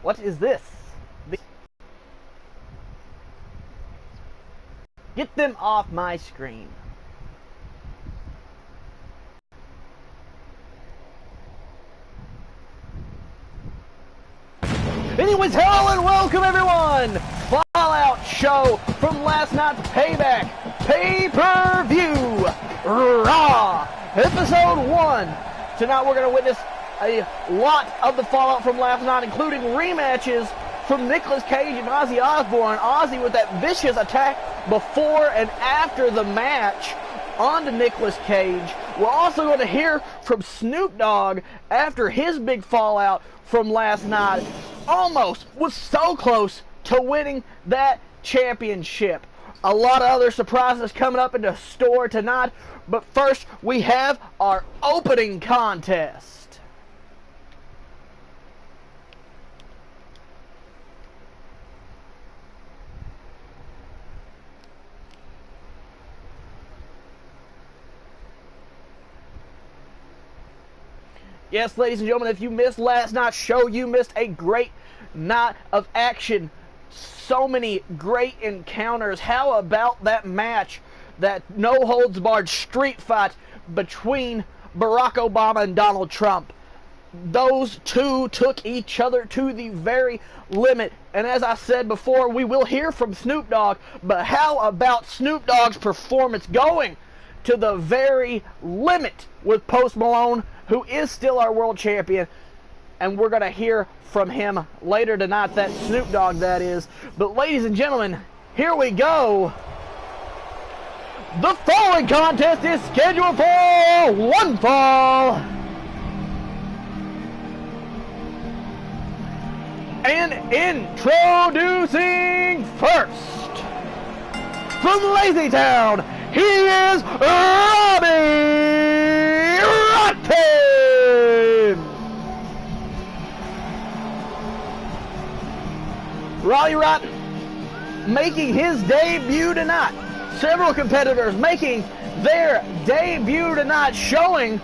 What is this? Get them off my screen. Anyways, hello and welcome everyone! Fallout show from last night's Payback pay-per-view Raw episode 1. Tonight we're going to witness a lot of the fallout from last night, including rematches from Nicolas Cage and Ozzy Osbourne. Ozzy with that vicious attack before and after the match onto Nicolas Cage. We're also going to hear from Snoop Dogg after his big fallout from last night. Almost was so close to winning that championship. A lot of other surprises coming up in the store tonight, but first we have our opening contest. Yes, ladies and gentlemen, if you missed last night's show, you missed a great night of action. So many great encounters. How about that match, that no-holds-barred street fight between Barack Obama and Donald Trump? Those two took each other to the very limit. And as I said before, we will hear from Snoop Dogg, but how about Snoop Dogg's performance going to the very limit with Post Malone, who is still our world champion, and we're going to hear from him later tonight, that Snoop Dogg that is. But ladies and gentlemen, here we go. The following contest is scheduled for one fall. And introducing first, from Lazy Town, he is Robbie Rotten! Robbie Rotten making his debut tonight. Several competitors making their debut tonight, showing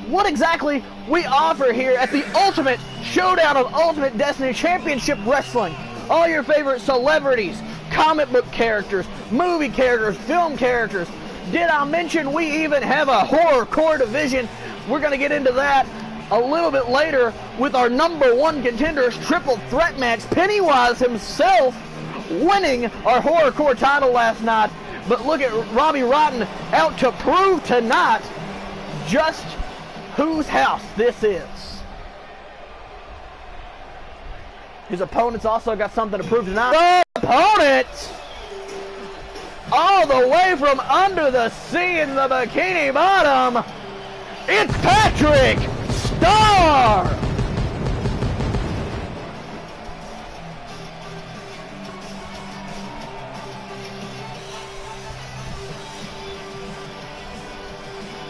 what exactly we offer here at the Ultimate Showdown of Ultimate Destiny Championship Wrestling. All your favorite celebrities, comic book characters, movie characters, film characters. Did I mention we even have a horrorcore division? We're going to get into that a little bit later with our #1 contenders triple threat match. Pennywise himself winning our horrorcore title last night. But look at Robbie Rotten out to prove tonight just whose house this is. His opponent's also got something to prove tonight. The opponent, all the way from under the sea in the Bikini Bottom, it's Patrick Starr!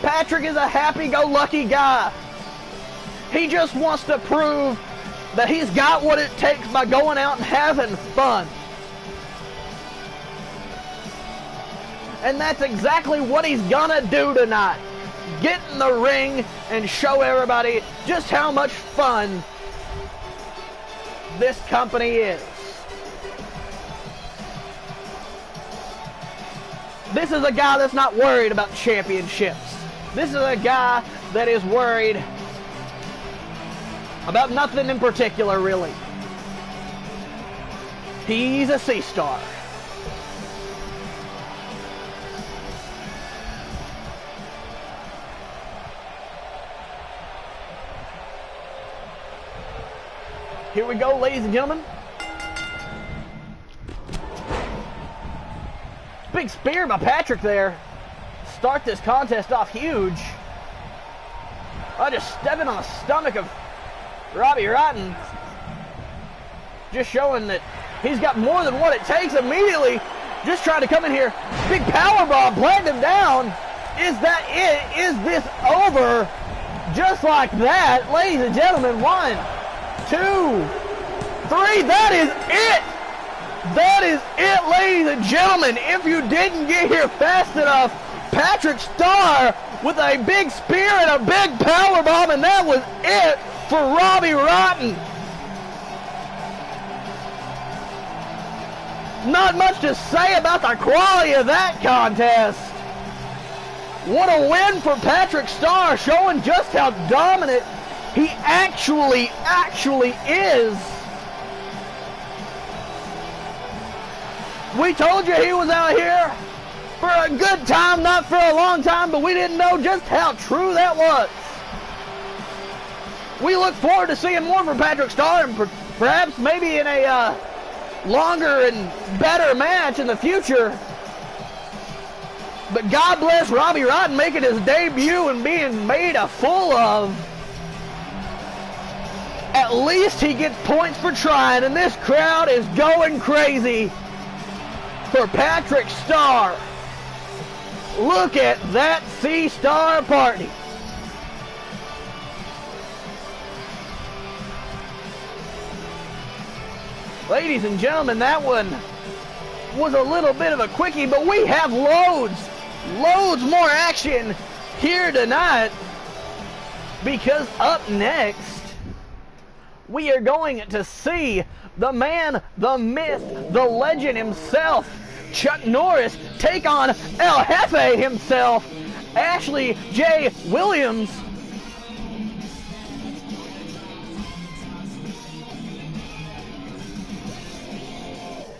Patrick is a happy-go-lucky guy. He just wants to prove that he's got what it takes by going out and having fun. And that's exactly what he's gonna do tonight. Get in the ring and show everybody just how much fun this company is. This is a guy that's not worried about championships. This is a guy that is worried about nothing in particular, really. He's a sea star. Here we go, ladies and gentlemen. Big spear by Patrick there. Start this contest off huge. Just stepping on the stomach of Robbie Rotten. Just showing that he's got more than what it takes immediately. Just trying to come in here. Big powerbomb, planting him down. Is that it? Is this over? Just like that, ladies and gentlemen. 1, 2, 3. That is it. That is it, ladies and gentlemen. If you didn't get here fast enough, Patrick Starr with a big spear and a big powerbomb, and that was it for Robbie Rotten. Not much to say about the quality of that contest. What a win for Patrick Starr, showing just how dominant he actually is. We told you he was out here for a good time, not for a long time, but we didn't know just how true that was. We look forward to seeing more from Patrick Starr, and perhaps maybe in a longer and better match in the future. But God bless Robbie Rotten making his debut and being made a fool of. At least he gets points for trying, and this crowd is going crazy for Patrick Starr. Look at that C-Star party. Ladies and gentlemen, that one was a little bit of a quickie, but we have loads more action here tonight, because up next we are going to see the man, the myth, the legend himself, Chuck Norris, take on El Jefe himself, Ashley J. Williams.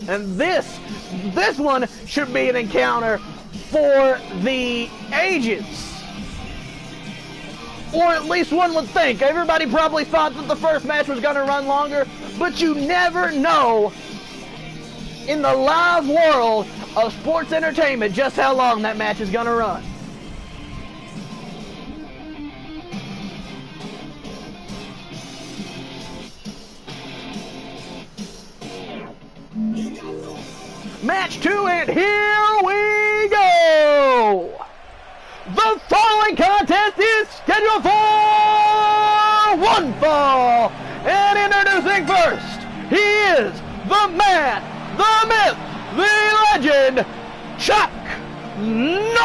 And this one should be an encounter for the ages. Or at least one would think. Everybody probably thought that the first match was going to run longer, but you never know in the live world of sports entertainment just how long that match is going to run. Match 2, and here we go! The following contest is scheduled for one fall! And introducing first, he is the man, the myth, the legend, Chuck Norris!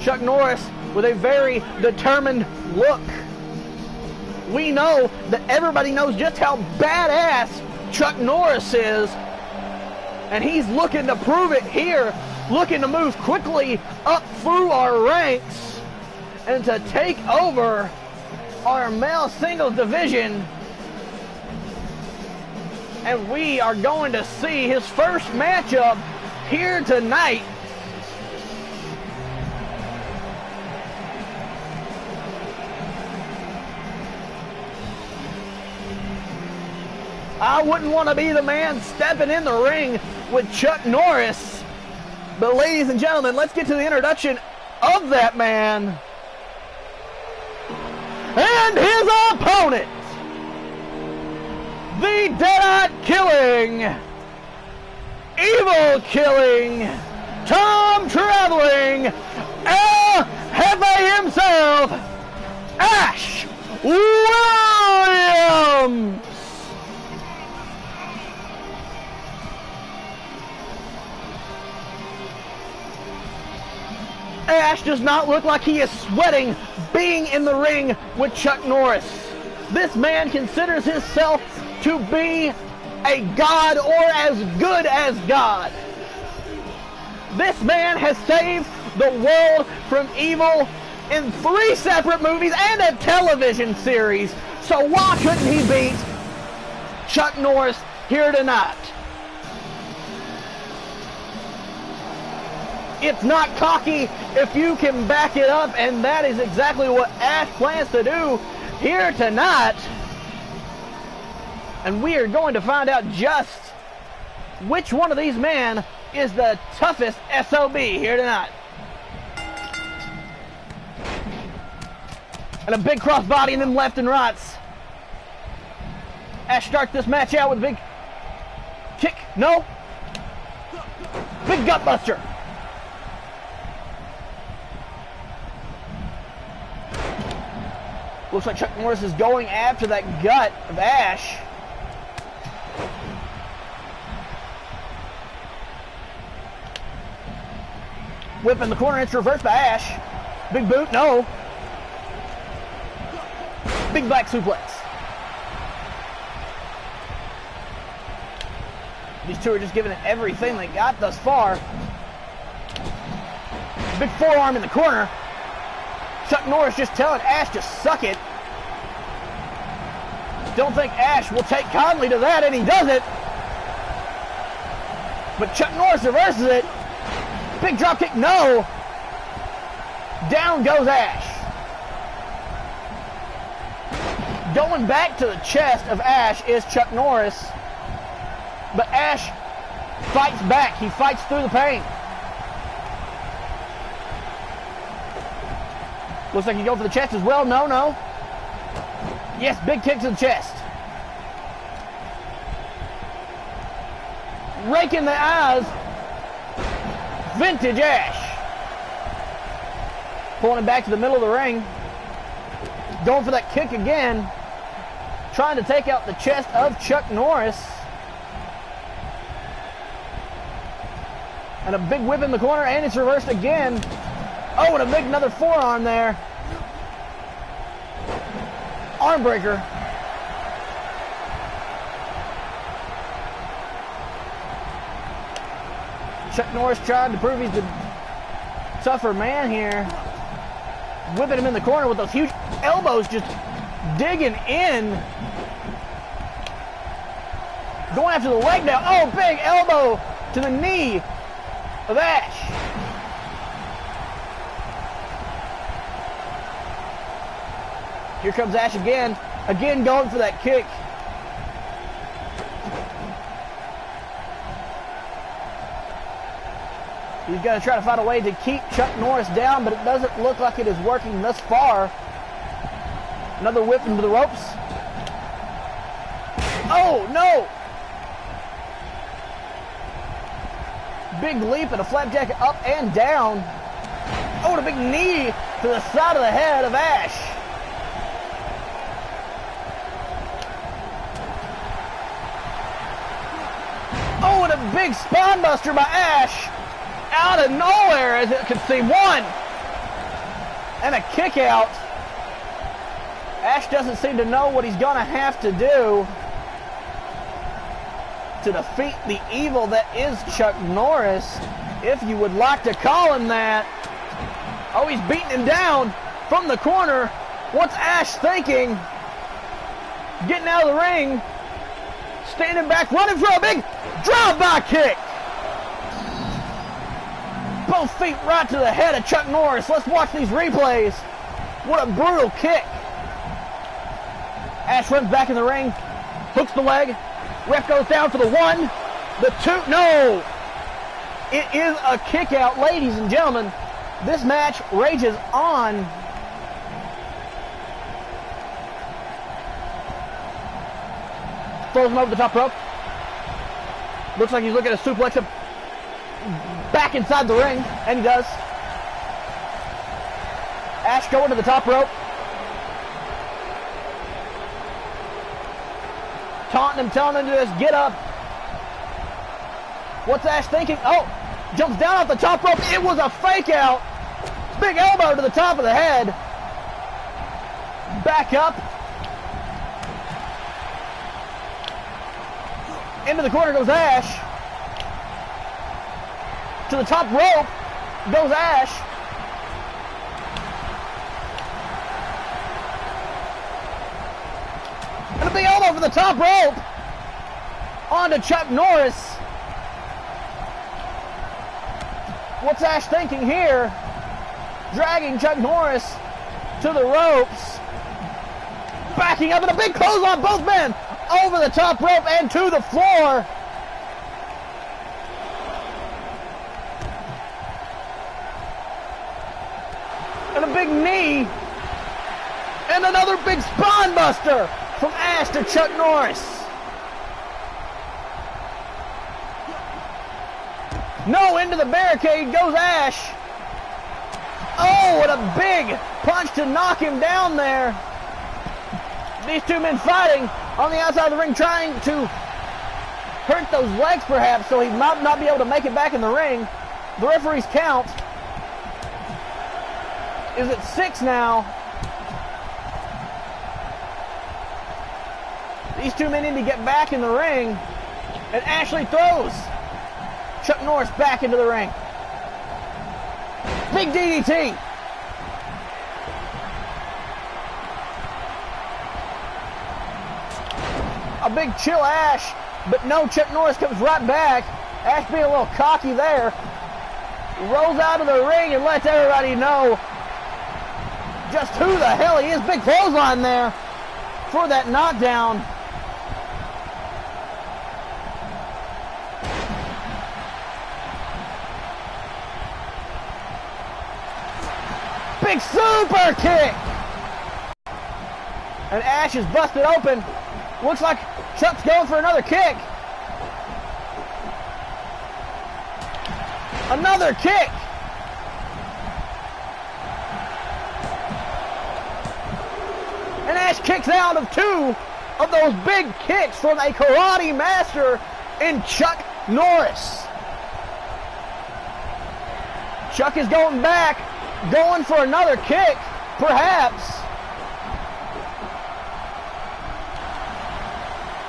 Chuck Norris with a very determined look. We know that everybody knows just how badass Chuck Norris is, and he's looking to prove it here, looking to move quickly up through our ranks and to take over our male singles division. And we are going to see his first matchup here tonight. I wouldn't want to be the man stepping in the ring with Chuck Norris. But ladies and gentlemen, let's get to the introduction of that man. And his opponent, the Dead-Eye Killing, Evil Killing, Tom Traveling, El Jefe himself, Ash Williams. Ash does not look like he is sweating being in the ring with Chuck Norris. This man considers himself to be a god, or as good as God. This man has saved the world from evil in 3 separate movies and a television series. So why couldn't he beat Chuck Norris here tonight? It's not cocky if you can back it up, and that is exactly what Ash plans to do here tonight. And we are going to find out just which one of these men is the toughest SOB here tonight. And a big crossbody in them left and rights. Ash starts this match out with a big kick. No. Big gut buster. Looks like Chuck Norris is going after that gut of Ash. Whip in the corner, it's reversed by Ash. Big boot, no. Big black suplex. These two are just giving it everything they got thus far. Big forearm in the corner. Chuck Norris just telling Ash to suck it. Don't think Ash will take kindly to that, and he does it. But Chuck Norris reverses it. Big drop kick, no. Down goes Ash. Going back to the chest of Ash is Chuck Norris. But Ash fights back. He fights through the pain. Looks like he's going for the chest as well. No, no. Yes, big kick to the chest. Raking the eyes. Vintage Ash. Pulling him back to the middle of the ring. Going for that kick again. Trying to take out the chest of Chuck Norris. And a big whip in the corner, and it's reversed again. Oh, and a big another forearm there. Arm breaker. Chuck Norris trying to prove he's the tougher man here. Whipping him in the corner with those huge elbows, just digging in. Going after the leg now. Oh, big elbow to the knee of Ash. Here comes Ash again. Again going for that kick. He's going to try to find a way to keep Chuck Norris down, but it doesn't look like it is working thus far. Another whip into the ropes. Oh, no! Big leap and a flapjack up and down. Oh, and a big knee to the side of the head of Ash. Oh, and a big spine buster by Ash. Out of nowhere, as it could see. One. And a kick out. Ash doesn't seem to know what he's going to have to do to defeat the evil that is Chuck Norris, if you would like to call him that. Oh, he's beating him down from the corner. What's Ash thinking? Getting out of the ring, standing back, running for a big drive-by kick. Both feet right to the head of Chuck Norris. Let's watch these replays. What a brutal kick. Ash runs back in the ring, hooks the leg. Ref goes down for the one, the two, no! It is a kick out, ladies and gentlemen. This match rages on. Throws him over the top rope. Looks like he's looking to suplex him back inside the ring, and he does. Ash going to the top rope. Taunting him, telling him to just get up. What's Ash thinking? Oh, jumps down off the top rope. It was a fake out. Big elbow to the top of the head. Back up. Into the corner goes Ash. To the top rope goes Ash. And a big elbow for the top rope. On to Chuck Norris. What's Ash thinking here? Dragging Chuck Norris to the ropes. Backing up, and a big close on both men. Over the top rope and to the floor. And a big knee. And another big spine buster from Ash to Chuck Norris. No, into the barricade goes Ash. Oh, what a big punch to knock him down there. These two men fighting on the outside of the ring, trying to hurt those legs perhaps, so he might not be able to make it back in the ring. The referee's count. is at 6 now. These two men need to get back in the ring. And Ashley throws Chuck Norris back into the ring. Big DDT. A big chill Ash, but no, Chuck Norris comes right back. Ash being a little cocky there. Rolls out of the ring and lets everybody know just who the hell he is. Big clothesline there for that knockdown. Big super kick. And Ash is busted open. Looks like Chuck's going for another kick. Another kick. And Ash kicks out of 2 of those big kicks from a karate master in Chuck Norris. Chuck is going back, going for another kick, perhaps.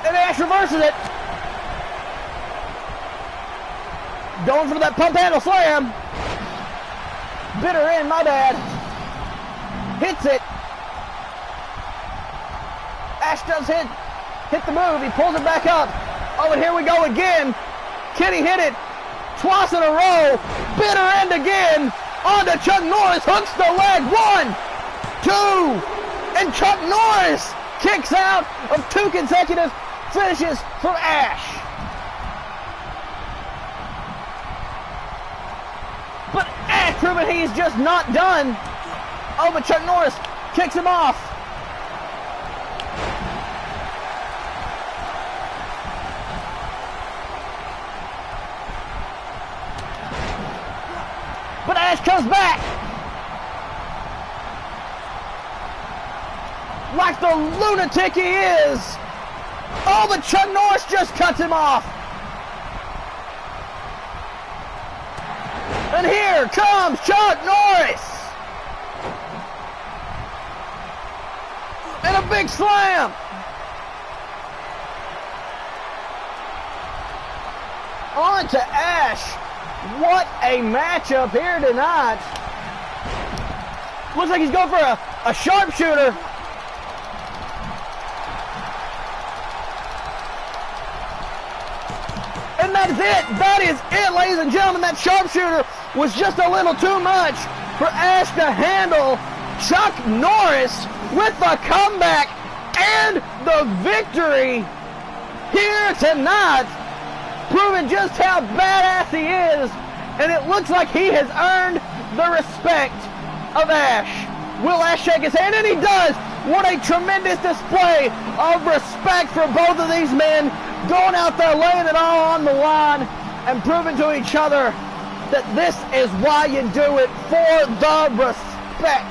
And Ash reverses it. Going for that pump handle slam. Bitter in, my bad. Hits it. Ash does hit the move. He pulls it back up. Oh, and here we go again. Kenny hit it twice in a row. Bitter end again. Onto Chuck Norris. Hooks the leg. 1, 2. And Chuck Norris kicks out of 2 consecutive finishes from Ash. But Ash proving he's just not done. Oh, but Chuck Norris kicks him off. But Ash comes back. Like the lunatic he is. Oh, but Chuck Norris just cuts him off. And here comes Chuck Norris. And a big slam. On to Ash. What a matchup here tonight. Looks like he's going for a sharpshooter. And that's it. That is it, ladies and gentlemen. That sharpshooter was just a little too much for Ash to handle. Chuck Norris with the comeback and the victory here tonight, proving just how badass he is. And it looks like he has earned the respect of Ash. Will Ash shake his hand? And he does. What a tremendous display of respect for both of these men, going out there laying it all on the line and proving to each other that this is why you do it, for the respect.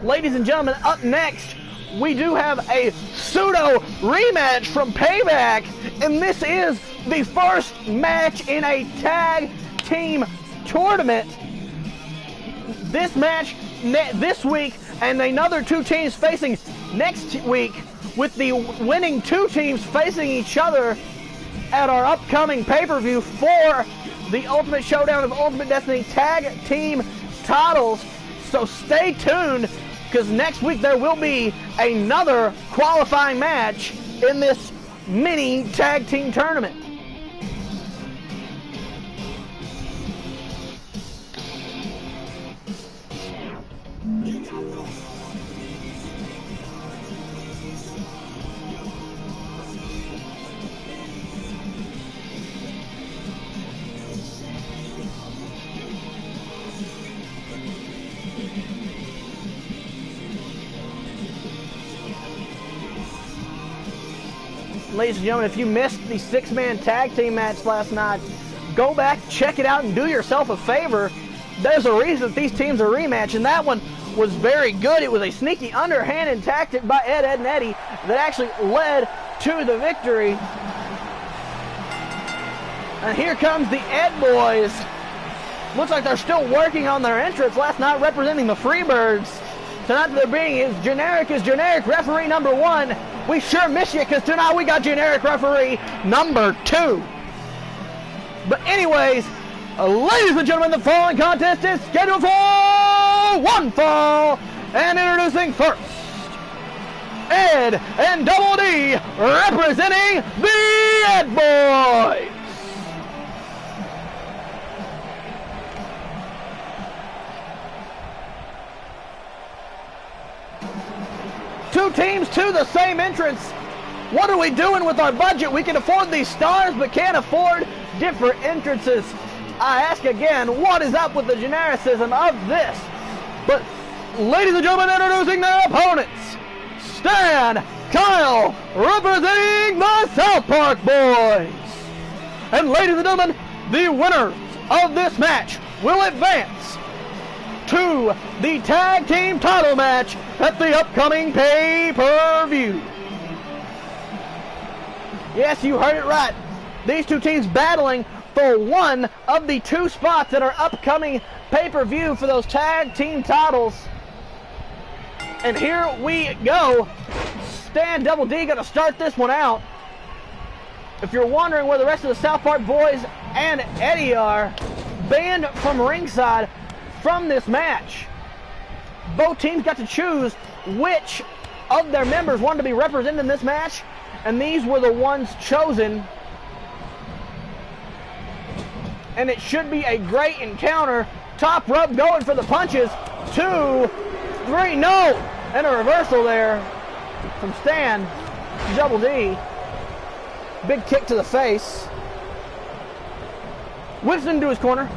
Ladies and gentlemen, up next, we do have a pseudo rematch from Payback, and this is the first match in a tag team tournament. This match this week, and another 2 teams facing next week, with the winning 2 teams facing each other at our upcoming pay-per-view for the Ultimate Showdown of Ultimate Destiny tag team titles. So stay tuned, because next week there will be another qualifying match in this mini tag team tournament. Ladies and gentlemen, if you missed the 6-man tag team match last night, go back, check it out, and do yourself a favor. There's a reason that these teams are rematching. That one was very good. It was a sneaky underhanded tactic by Ed and Eddie that actually led to the victory. And here comes the Ed boys. Looks like they're still working on their entrance. Last night representing the Freebirds. Tonight they're being is generic referee number 1. We sure miss you because tonight we got generic referee number 2. But anyways, ladies and gentlemen, the following contest is scheduled for one fall. And introducing first, Ed and Double D representing the Ed boys. Two teams to the same entrance. What are we doing with our budget? We can afford these stars, but can't afford different entrances. I ask again, what is up with the genericism of this? But, ladies and gentlemen, introducing their opponents. Stan, Kyle, representing the South Park Boys. And ladies and gentlemen, the winners of this match will advance to the tag team title match at the upcoming pay-per-view. Yes, you heard it right. These two teams battling for one of the 2 spots that are upcoming pay-per-view for those tag team titles. And here we go. Stan Double D gonna start this one out. If you're wondering where the rest of the South Park Boys and Eddie are, banned from ringside from this match. Both teams got to choose which of their members wanted to be represented in this match, and these were the ones chosen. And it should be a great encounter. Top rope going for the punches. 2, 3, no! And a reversal there from Stan Double D. Big kick to the face. Whips into his corner.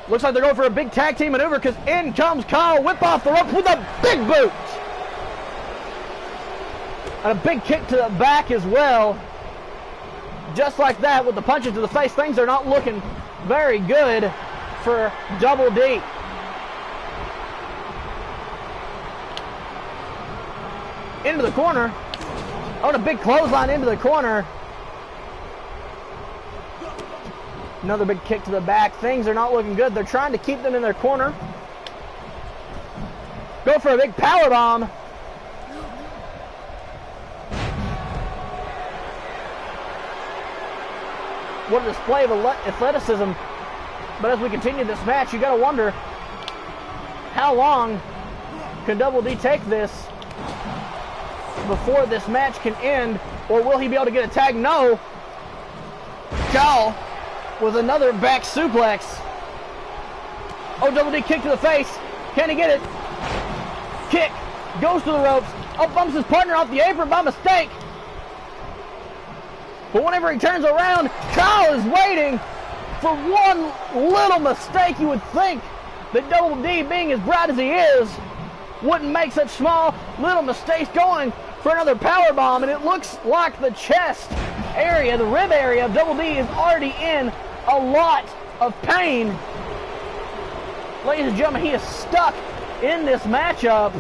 Looks like they're going for a big tag team maneuver because in comes Kyle. Whip off the rope with a big boot. And a big kick to the back as well. Just like that with the punches to the face. Things are not looking very good for Double D. Into the corner. Oh, and a big clothesline into the corner. Another big kick to the back. Things are not looking good. They're trying to keep them in their corner. Go for a big power bomb. What a display of athleticism. But as we continue this match, you got to wonder, how long can Double D take this before this match can end? Or will he be able to get a tag? No. Kyle with another back suplex. Oh, Double D kick to the face. Can he get it? Kick. Goes to the ropes. Oh, bumps his partner off the apron by mistake. But whenever he turns around, Kyle is waiting for one little mistake. You would think that Double D, being as bright as he is, wouldn't make such small little mistakes. Going for another power bomb, and it looks like the chest area, the rib area of Double D is already in a lot of pain. Ladies and gentlemen, he is stuck in this matchup.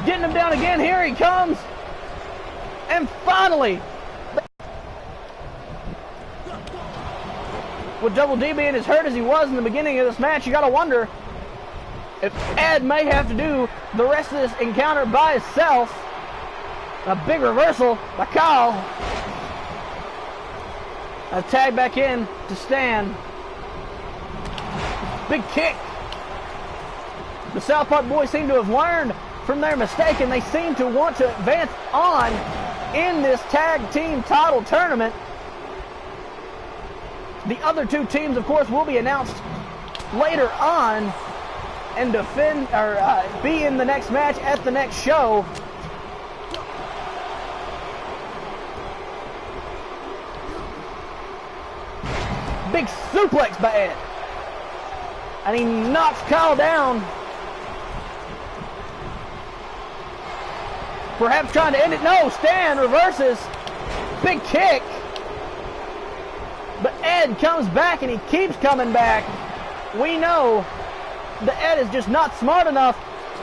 Getting him down again. Here he comes. And finally, with Double D being as hurt as he was in the beginning of this match, you got to wonder if Ed may have to do the rest of this encounter by himself. A big reversal by Kyle. A tag back in to Stan. Big kick. The South Park Boys seem to have learned from their mistake, and they seem to want to advance on in this tag team title tournament. The other 2 teams, of course, will be announced later on and defend or be in the next match at the next show. Big suplex by Ed. And he knocks Kyle down. Perhaps trying to end it. No, Stan reverses. Big kick. But Ed comes back, and he keeps coming back. We know that Ed is just not smart enough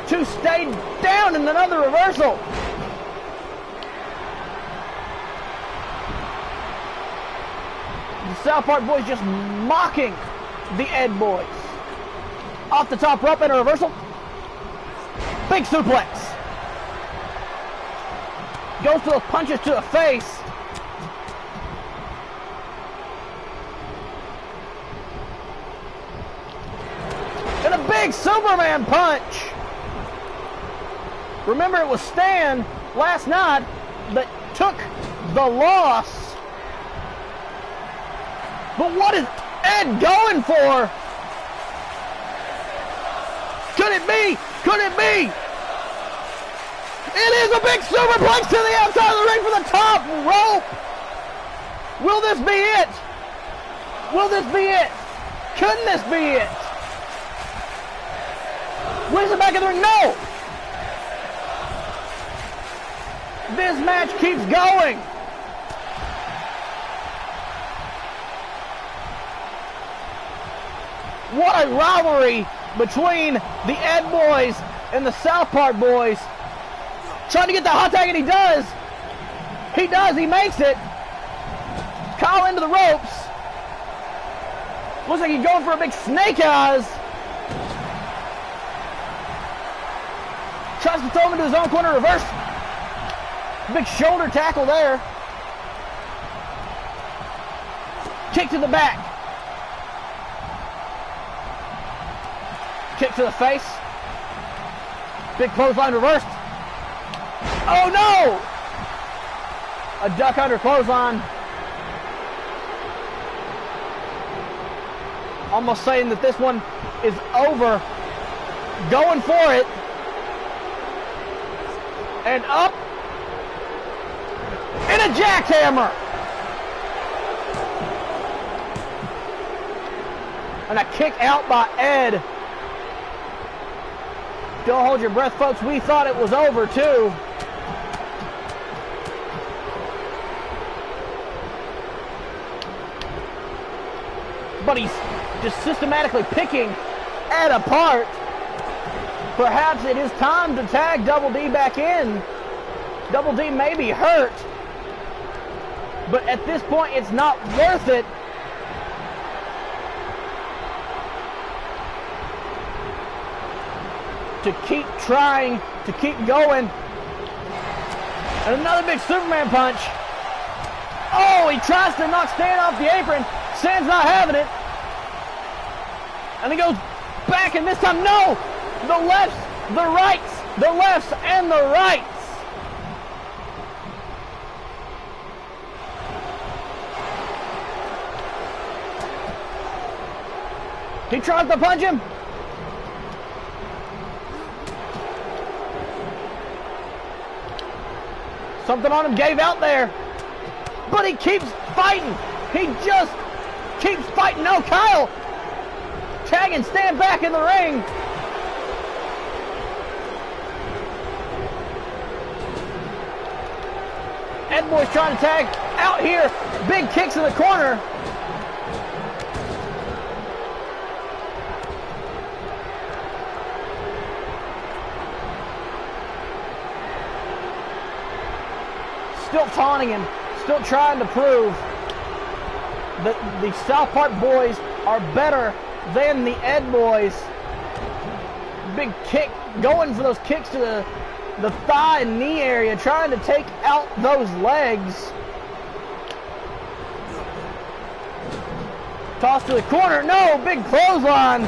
to stay down in another reversal. The South Park boys just mocking the Ed boys. Off the top rope and a reversal. Big suplex. Goes for those punches to the face. And a big Superman punch. Remember, it was Stan last night that took the loss. But what is Ed going for? Could it be? Could it be? It is a big superplex to the outside of the ring for the top rope. Will this be it? Will this be it? Couldn't this be it? Where's the back of the ring? No! This match keeps going. What a rivalry between the Ed boys and the South Park boys. Trying to get the hot tag, and he does. He does. He makes it. Kyle into the ropes. Looks like he's going for a big snake eyes. Tries to throw him into his own corner, reverse. Big shoulder tackle there. Kick to the back. Kick to the face. Big clothesline reversed. Oh no! A duck under clothesline. Almost saying that this one is over. Going for it. And up. And a jackhammer. And a kick out by Ed. Don't hold your breath, folks. We thought it was over, too. But he's just systematically picking Ed apart. Perhaps it is time to tag Double D back in. Double D may be hurt. But at this point, it's not worth it. To keep trying, to keep going. And another big Superman punch. Oh, he tries to knock Stan off the apron. Stan's not having it. And he goes back, and this time, no! The lefts, the rights, the lefts, and the rights. He tries to punch him. Something on him gave out there. But he keeps fighting. He just keeps fighting. No, Kyle tagging Stan back in the ring. Ed Boy's trying to tag out here. Big kicks in the corner. Still taunting him, still trying to prove that the South Park boys are better than the Ed boys. Big kick, going for those kicks to the thigh and knee area, trying to take out those legs. Toss to the corner, no, big clothesline.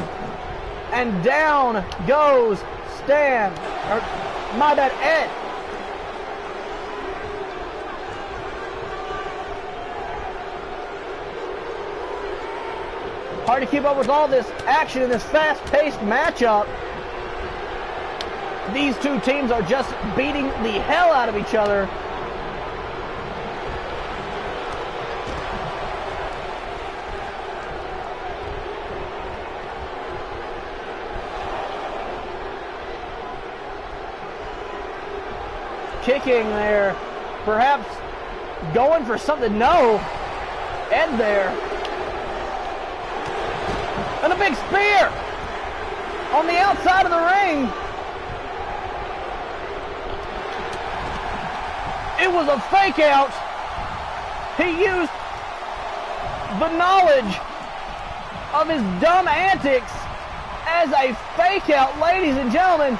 And down goes Stan, or my bad, Ed. Hard to keep up with all this action in this fast-paced matchup. These two teams are just beating the hell out of each other. Kicking there, perhaps going for something. No, Ed there. And a big spear on the outside of the ring. was a fake out. He used the knowledge of his dumb antics as a fake out, ladies and gentlemen.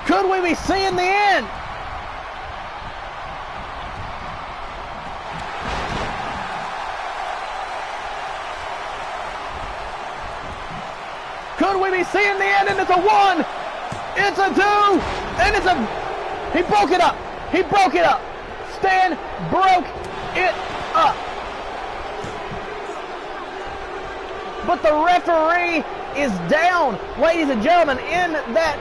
Could we be seeing the end? Could we be seeing the end? And it's a 1, it's a 2, and it's a... He broke it up. He broke it up. Stan broke it up. But the referee is down, ladies and gentlemen, in that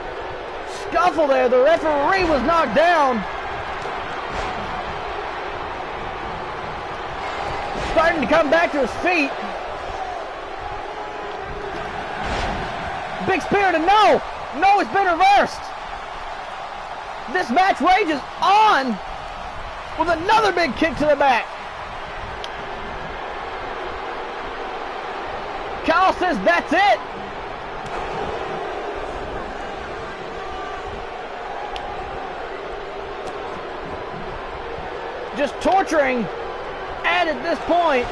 scuffle there. The referee was knocked down. Starting to come back to his feet. Big spear to no. No, it's been reversed. This match rages on with another big kick to the back. Kyle says that's it. Just torturing Ed at this point.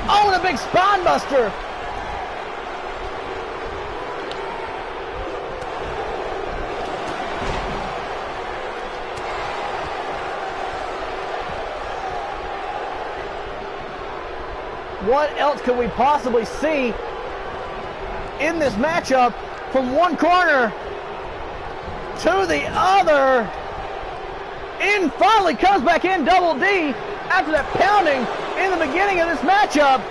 Oh, and a big spine buster. What else could we possibly see in this matchup from one corner to the other? In finally comes back in Double D after that pounding in the beginning of this matchup.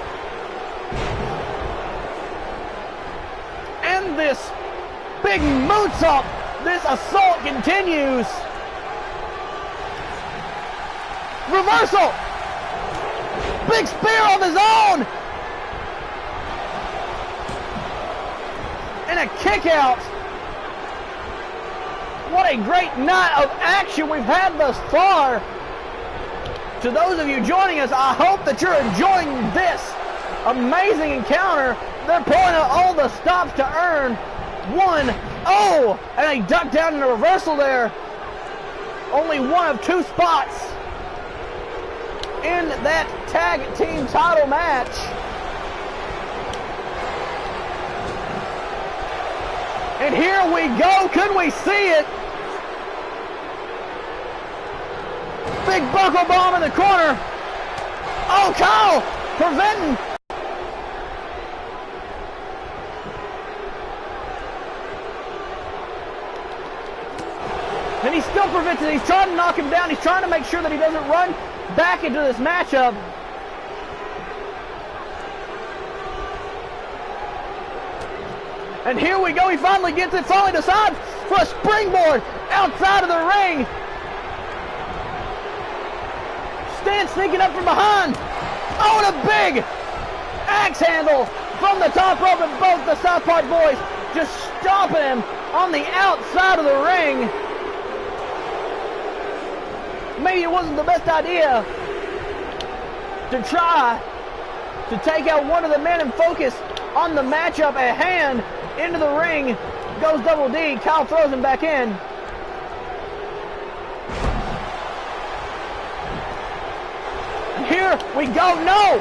And this big moonsault, this assault continues. Reversal. Big spear of his own. And a kick out. What a great night of action we've had thus far. To those of you joining us, I hope that you're enjoying this amazing encounter. They're pulling out all the stops to earn 1. Oh, and a duck down in a reversal there. Only one of 2 spots in that tag team title match. And here we go. Could we see it? Big buckle bomb in the corner. Oh, Kyle preventing. And he still prevents it. He's trying to knock him down. He's trying to make sure that he doesn't run back into this matchup. And here we go. He finally gets it. Finally decides for a springboard outside of the ring. Stan sneaking up from behind. Oh, and a big axe handle from the top rope, and both the South Park boys just stomping him on the outside of the ring. Maybe it wasn't the best idea to try to take out one of the men and focus on the matchup at hand. Into the ring goes Double D. Kyle throws him back in. And here we go. No!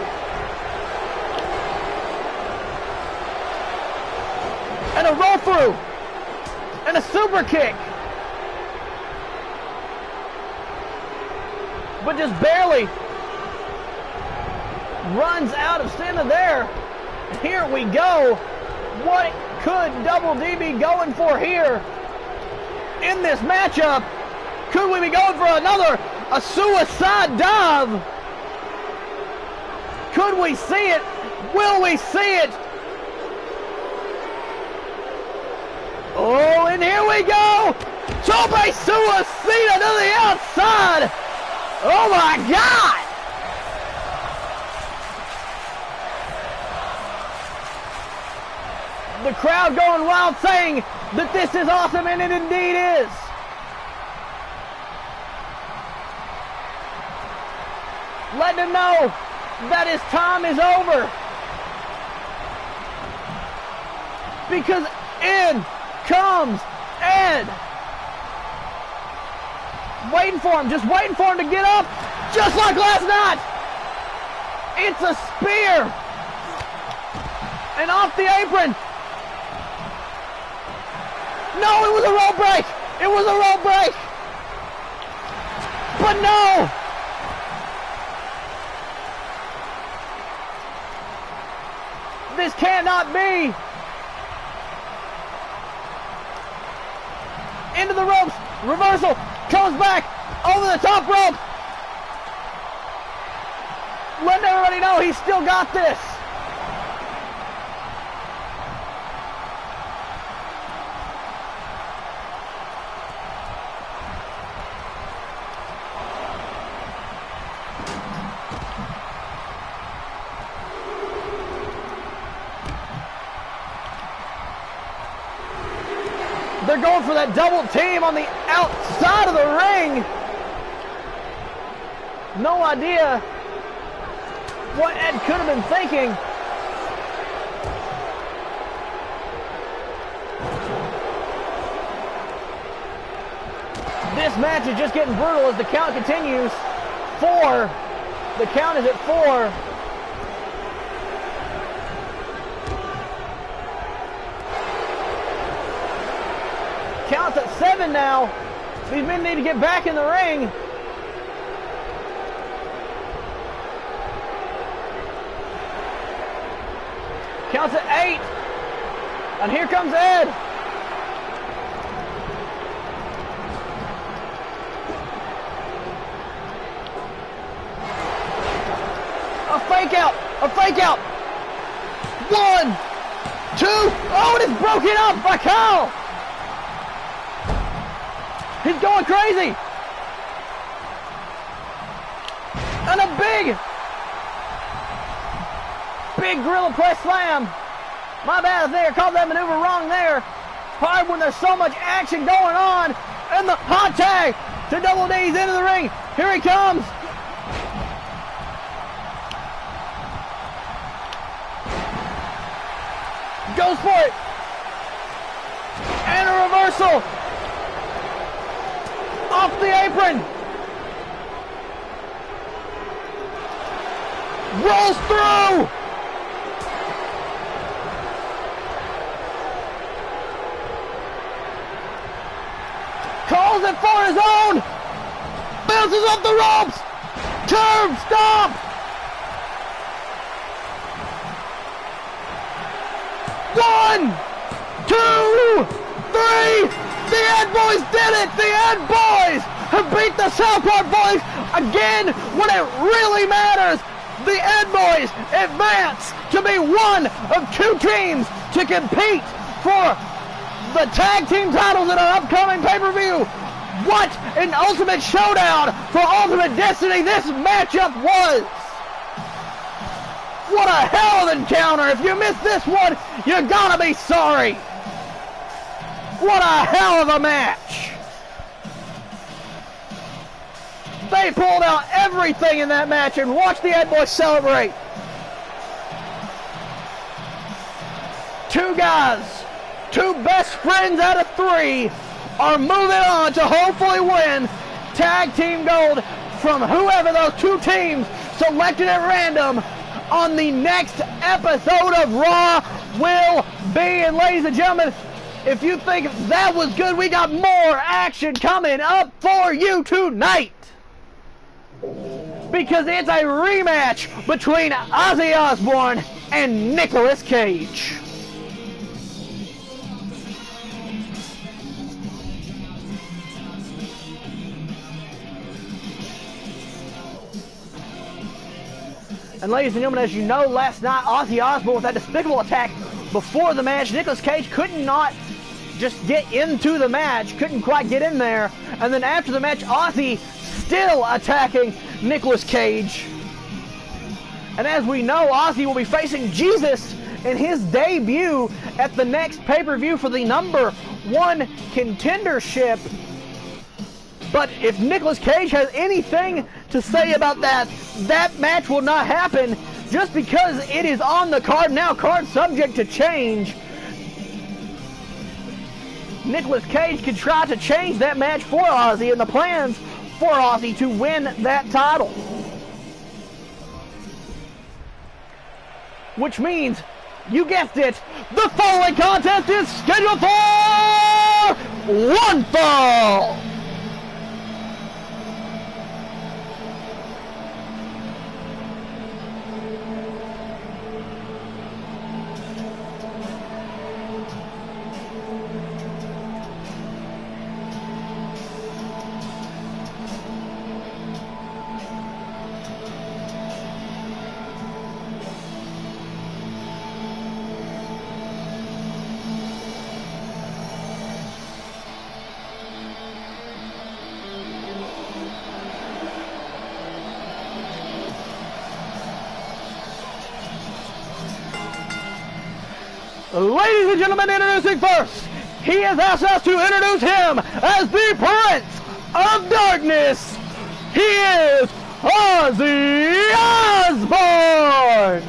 And a roll through. And a super kick. But just barely runs out of stamina there. And here we go. What could Double D be going for here in this matchup? Could we be going for a suicide dive? Could we see it? Will we see it? Oh, and here we go! Tope Suicida to the outside! Oh my God! The crowd going wild, saying that this is awesome, and it indeed is. Letting them know that his time is over. because in comes Ed. Waiting for him, just waiting for him to get up, just like last night. It's a spear. And off the apron. No, it was a roll break. It was a roll break. But no. This cannot be. Into the ropes. Reversal. Comes back. Over the top rope. Letting everybody know he's still got this. They're going for that double team on the outside of the ring. No idea what Ed could have been thinking. This match is just getting brutal as the count continues. 4. The count is at 4. Counts at 7 now. These men need to get back in the ring. Counts at 8. And here comes Ed. A fake out. A fake out. 1, 2. Oh, and it's broken up by Kyle. He's going crazy. And a big gorilla press slam. My bad there. Called that maneuver wrong there. Hard when there's so much action going on. And the hot tag to Double D's into the ring. Here he comes. Goes for it. And a reversal. Off the apron. Rolls through. Calls it for his own. Bounces off the ropes. Curb stop. One, 2, 3. The Ed Boys did it! The Ed Boys have beat the Southpaw Boys again when it really matters. The Ed Boys advance to be one of 2 teams to compete for the tag team titles in our upcoming pay-per-view. What an ultimate showdown for Ultimate Destiny this matchup was. What a hell of an encounter. If you missed this one, you're gonna be sorry. What a hell of a match! They pulled out everything in that match and watched the Ed Boys celebrate. 2 guys, 2 best friends out of 3 are moving on to hopefully win tag team gold from whoever those 2 teams selected at random on the next episode of Raw will be. And ladies and gentlemen, if you think that was good, we got more action coming up for you tonight. Because it's a rematch between Ozzy Osbourne and Nicolas Cage. And ladies and gentlemen, as you know, last night Ozzy Osbourne with that despicable attack before the match, Nicolas Cage could not just get into the match, couldn't quite get in there, and then after the match, Ozzy still attacking Nicolas Cage. And as we know, Ozzy will be facing Jesus in his debut at the next pay-per-view for the #1 contendership. But if Nicolas Cage has anything to say about that, that match will not happen just because it is on the card now, card subject to change. Nicolas Cage could try to change that match for Ozzy and the plans for Ozzy to win that title. Which means, you guessed it, the following contest is scheduled for one fall. Ladies and gentlemen, introducing first, he has asked us to introduce him as the Prince of Darkness. He is Ozzy Osbourne.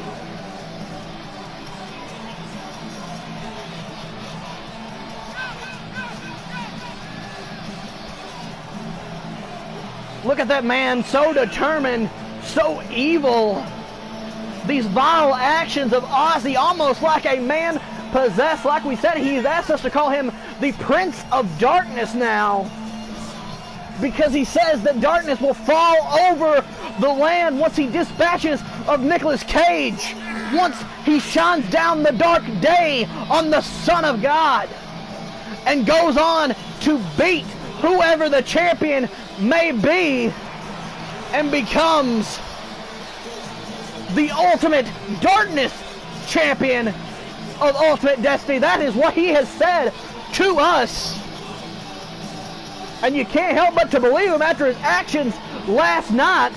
Look at that man, so determined, so evil. These vile actions of Ozzy, almost like a man possessed. Like we said, he's asked us to call him the Prince of Darkness now, because he says that darkness will fall over the land once he dispatches of Nicolas Cage, once he shines down the dark day on the Son of God, and goes on to beat whoever the champion may be, and becomes the Ultimate Darkness Champion of Ultimate Destiny. That is what he has said to us. And you can't help but to believe him after his actions last night.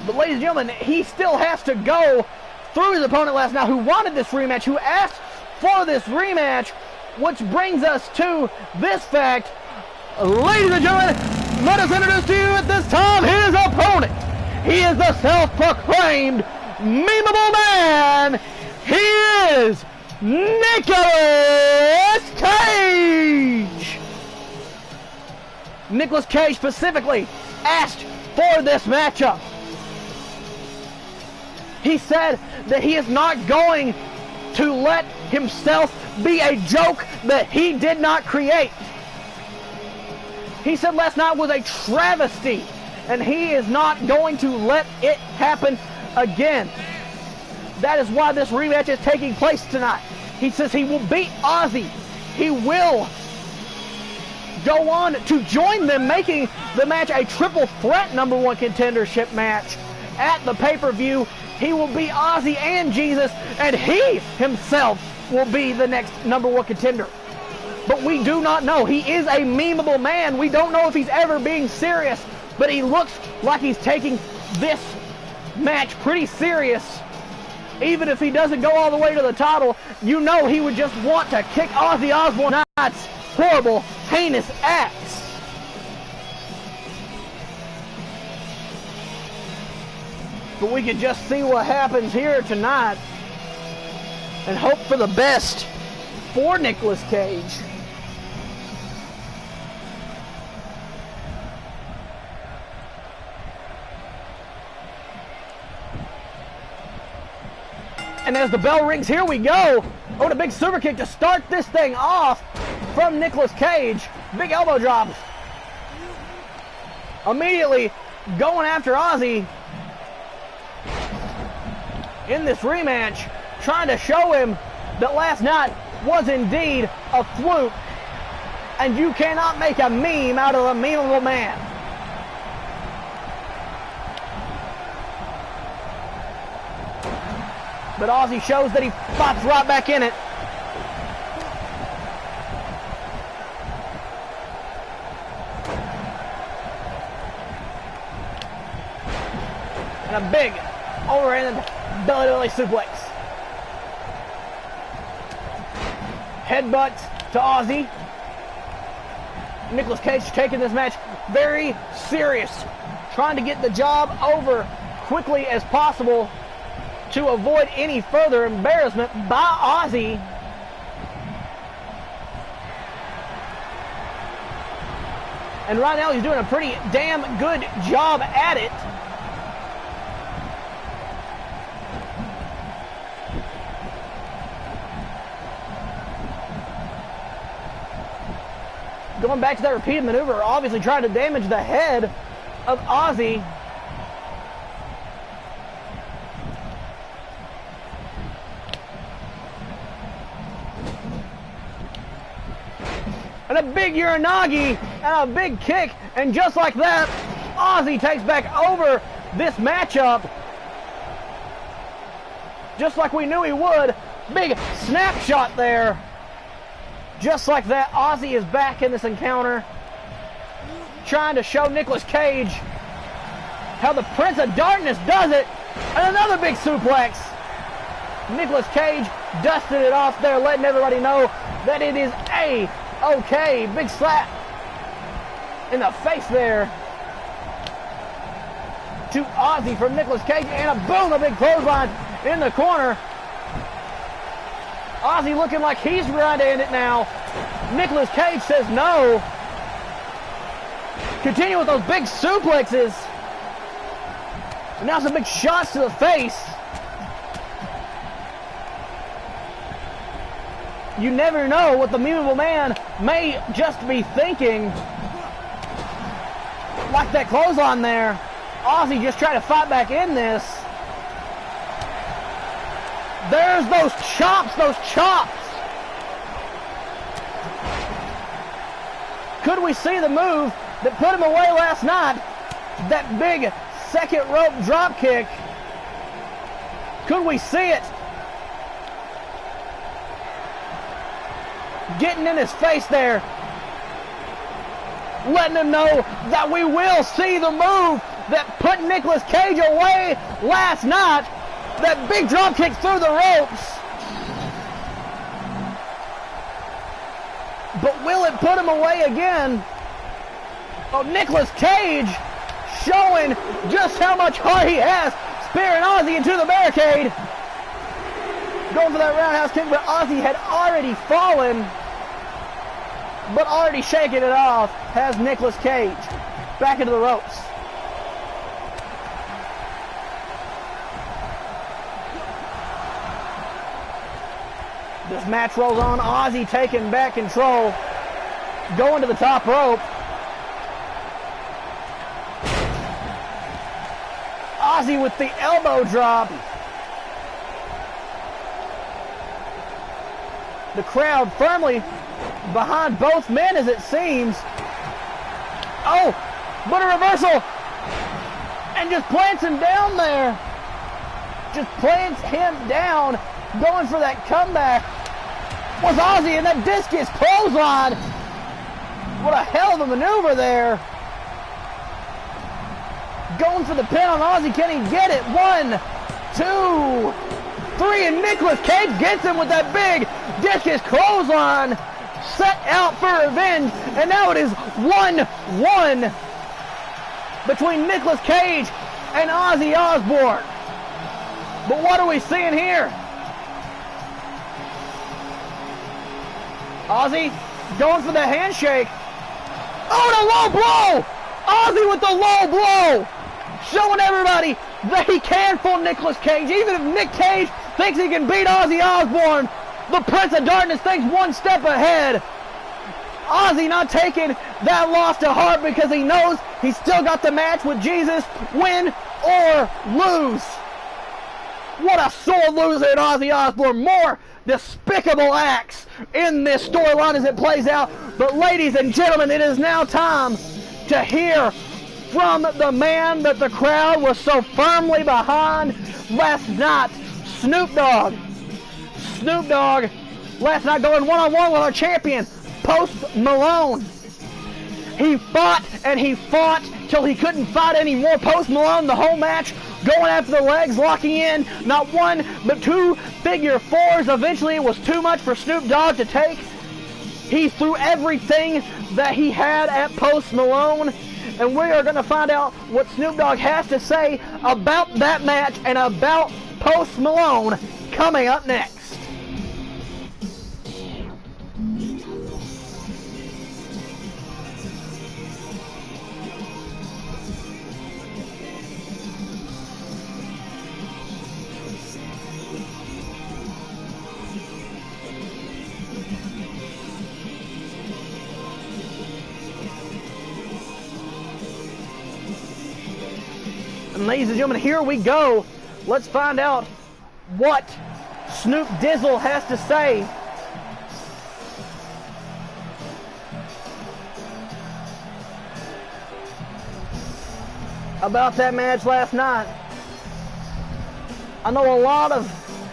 But ladies and gentlemen, he still has to go through his opponent last night, who wanted this rematch, who asked for this rematch, which brings us to this fact. Ladies and gentlemen, let us introduce to you at this time his opponent. He is the self-proclaimed memeable man. He is Nicolas Cage. Nicolas Cage specifically asked for this matchup. He said that he is not going to let himself be a joke that he did not create. He said last night was a travesty, and he is not going to let it happen again. That is why this rematch is taking place tonight. He says he will beat Ozzy. He will go on to join them, making the match a triple threat #1 contendership match at the pay-per-view. He will beat Ozzy and Jesus, and he himself will be the next #1 contender. But we do not know. He is a memeable man. We don't know if he's ever being serious, but he looks like he's taking this match pretty serious. Even if he doesn't go all the way to the title, you know he would just want to kick Ozzy Osbourne's horrible, heinous acts. But we can just see what happens here tonight and hope for the best for Nicolas Cage. And as the bell rings, here we go. Oh, and a big super kick to start this thing off from Nicolas Cage. Big elbow drops. Immediately going after Ozzy in this rematch, trying to show him that last night was indeed a fluke, and you cannot make a meme out of a memeable man. But Ozzy shows that he fights right back in it. And a big overhand belly-to-belly suplex. Headbutt to Ozzy. Nicolas Cage taking this match very serious, trying to get the job over quickly as possible. to avoid any further embarrassment by Ozzy. And right now he's doing a pretty damn good job at it. Going back to that repeated maneuver, obviously trying to damage the head of Ozzy. And a big Uranagi and a big kick, and just like that, Ozzy takes back over this matchup. Just like we knew he would. Big snapshot there. Just like that, Ozzy is back in this encounter, trying to show Nicolas Cage how the Prince of Darkness does it. And another big suplex. Nicolas Cage dusted it off there, letting everybody know that it is A-okay. Big slap in the face there to Ozzy from Nicolas Cage, and a boom, a big clothesline in the corner. Ozzy looking like he's trying to end it now. Nicolas Cage says no. Continue with those big suplexes. And now some big shots to the face. You never know what the Mutable Man may just be thinking. Like that clothesline there. Ozzy just trying to fight back in this. There's those chops, those chops. Could we see the move that put him away last night? That big second rope drop kick. Could we see it? Getting in his face there. Letting him know that we will see the move that put Nicolas Cage away last night. That big drop kick through the ropes. But will it put him away again? Oh, Nicolas Cage showing just how much heart he has. Spearing Ozzy into the barricade. Going for that roundhouse kick, but Ozzy had already fallen. But already shaking it off has Nicolas Cage. Back into the ropes. This match rolls on. Ozzy taking back control. Going to the top rope. Ozzy with the elbow drop. The crowd firmly behind both men, as it seems. Oh, but a reversal. And just plants him down there. Just plants him down. Going for that comeback was Ozzy, and that discus clothesline. What a hell of a maneuver there. Going for the pin on Ozzy. Can he get it? 1, 2, 3, and Nicolas Cage gets him with that big discus clothesline. Set out for revenge, and now it is 1-1 between Nicolas Cage and Ozzy Osbourne. But what are we seeing here? Ozzy going for the handshake. Oh, the low blow! Ozzy with the low blow! Showing everybody that he can fool Nicolas Cage. Even if Nick Cage thinks he can beat Ozzy Osbourne, the Prince of Darkness thinks one step ahead. Ozzy not taking that loss to heart because he knows he's still got the match with Jesus, win or lose. What a sore loser in Ozzy Osbourne. More despicable acts in this storyline as it plays out. But ladies and gentlemen, it is now time to hear from the man that the crowd was so firmly behind last night, Snoop Dogg. Snoop Dogg last night going one-on-one with our champion, Post Malone. He fought and he fought till he couldn't fight anymore. Post Malone the whole match going after the legs, locking in not one but 2 figure fours. Eventually it was too much for Snoop Dogg to take. He threw everything that he had at Post Malone, and we are going to find out what Snoop Dogg has to say about that match and about Post Malone coming up next. And ladies and gentlemen, here we go. Let's find out what Snoop Dizzle has to say about that match last night. I know a lot of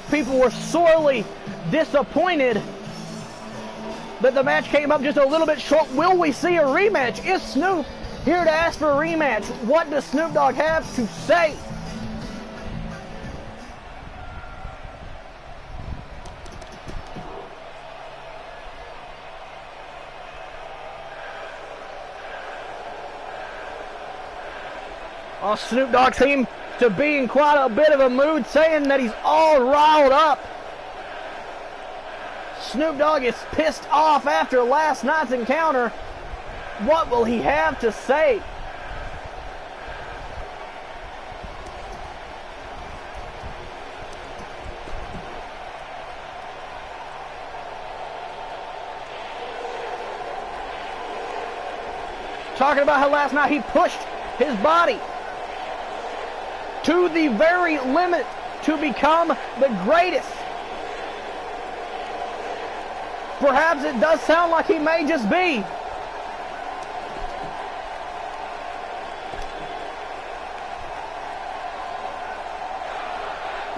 people were sorely disappointed that the match came up just a little bit short. Will we see a rematch? Is Snoop here to ask for a rematch? What does Snoop Dogg have to say? Oh, Snoop Dogg seemed to be in quite a bit of a mood, saying that he's all riled up. Snoop Dogg is pissed off after last night's encounter. What will he have to say? Talking about how last night he pushed his body to the very limit to become the greatest. Perhaps it does sound like he may just be.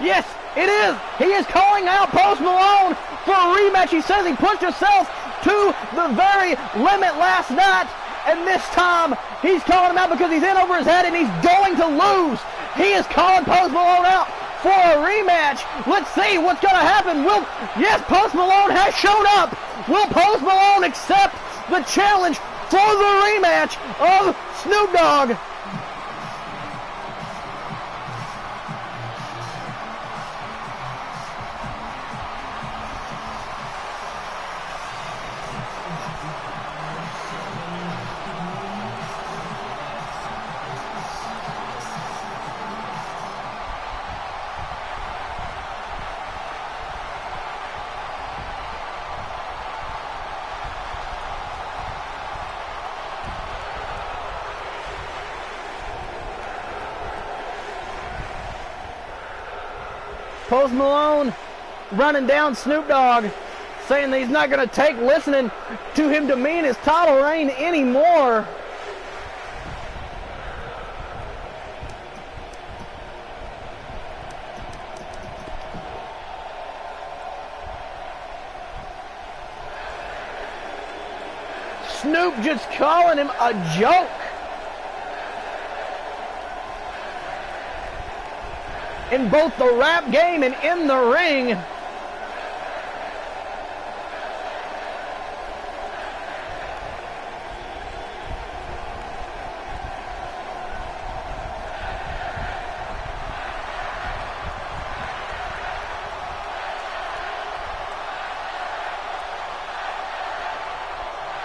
Yes, it is. He is calling out Post Malone for a rematch. He says he pushed himself to the very limit last night, and this time he's calling him out because he's in over his head and he's going to lose. He is calling Post Malone out for a rematch. Let's see what's going to happen. Yes, Post Malone has shown up. Will Post Malone accept the challenge for the rematch of Snoop Dogg? Post Malone running down Snoop Dogg, saying that he's not going to take listening to him demean his title reign anymore. Snoop just calling him a joke. In both the rap game and in the ring.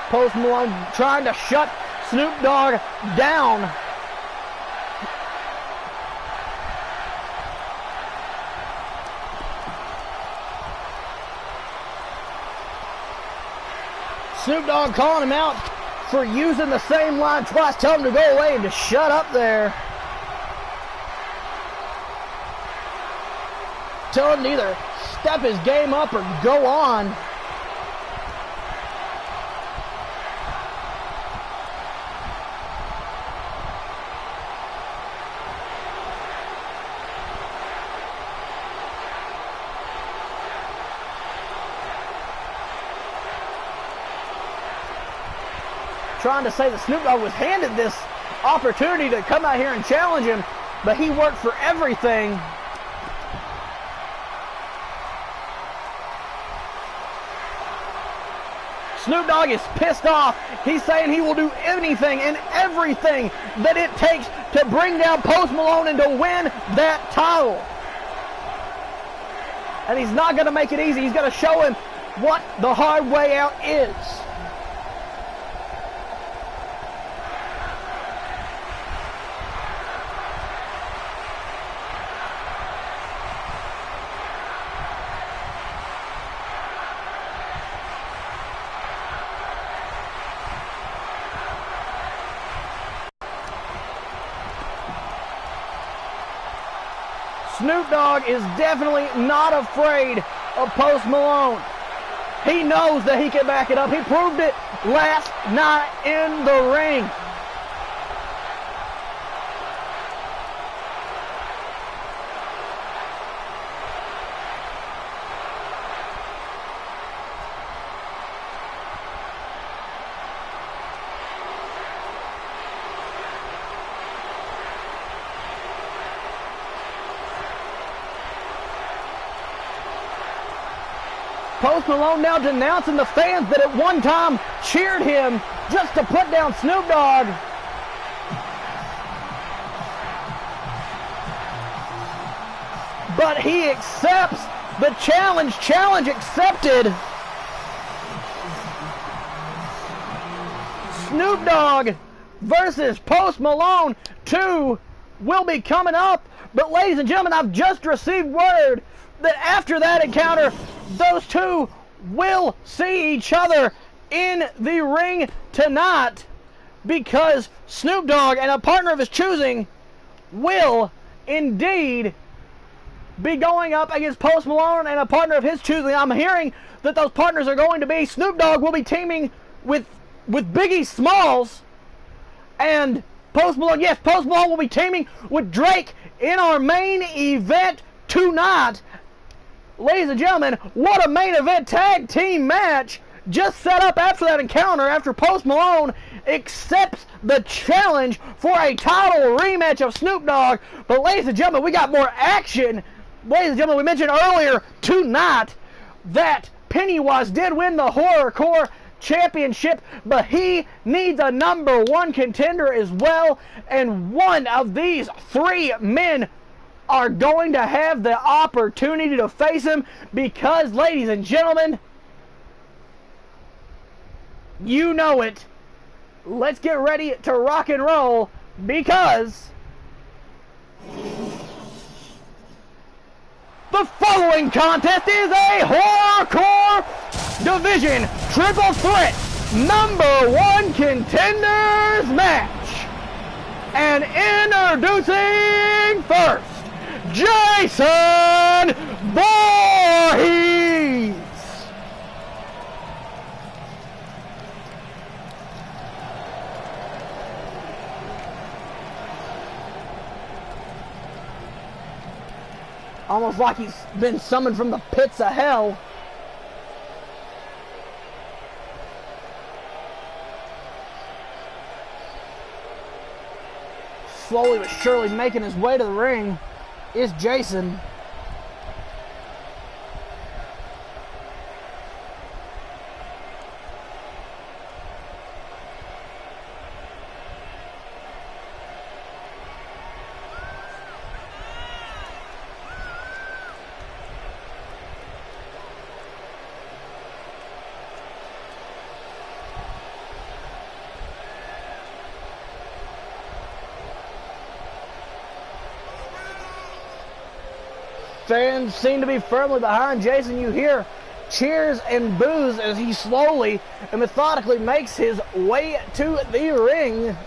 Post Malone trying to shut Snoop Dogg down. Snoop Dogg calling him out for using the same line twice, telling him to go away and to shut up there. Telling him to either step his game up or go on. Trying to say that Snoop Dogg was handed this opportunity to come out here and challenge him, but he worked for everything. Snoop Dogg is pissed off. He's saying he will do anything and everything that it takes to bring down Post Malone and to win that title. and he's not going to make it easy. He's going to show him what the hard way out is. Snoop Dogg is definitely not afraid of Post Malone. He knows that he can back it up. He proved it last night in the ring. Post Malone now denouncing the fans that at one time cheered him just to put down Snoop Dogg. But he accepts the challenge. Challenge accepted. Snoop Dogg versus Post Malone 2 will be coming up. But ladies and gentlemen, I've just received word that after that encounter, those two will see each other in the ring tonight, because Snoop Dogg and a partner of his choosing will indeed be going up against Post Malone and a partner of his choosing. I'm hearing that those partners are going to be, Snoop Dogg will be teaming with Biggie Smalls, and Post Malone, yes, Post Malone will be teaming with Drake in our main event tonight. Ladies and gentlemen, what a main event tag team match just set up after that encounter, after Post Malone accepts the challenge for a title rematch of Snoop Dogg. But ladies and gentlemen, we got more action. Ladies and gentlemen, we mentioned earlier tonight that Pennywise did win the Horrorcore Championship, but he needs a #1 contender as well, and one of these three men are going to have the opportunity to face him, because, ladies and gentlemen, you know it. Let's get ready to rock and roll, because the following contest is a Horrorcore Division Triple Threat #1 Contenders match. And introducing first, Jason Voorhees. Almost like he's been summoned from the pits of hell. Slowly but surely making his way to the ring is Jason. Fans seem to be firmly behind Jason. You hear cheers and boos as he slowly and methodically makes his way to the ring.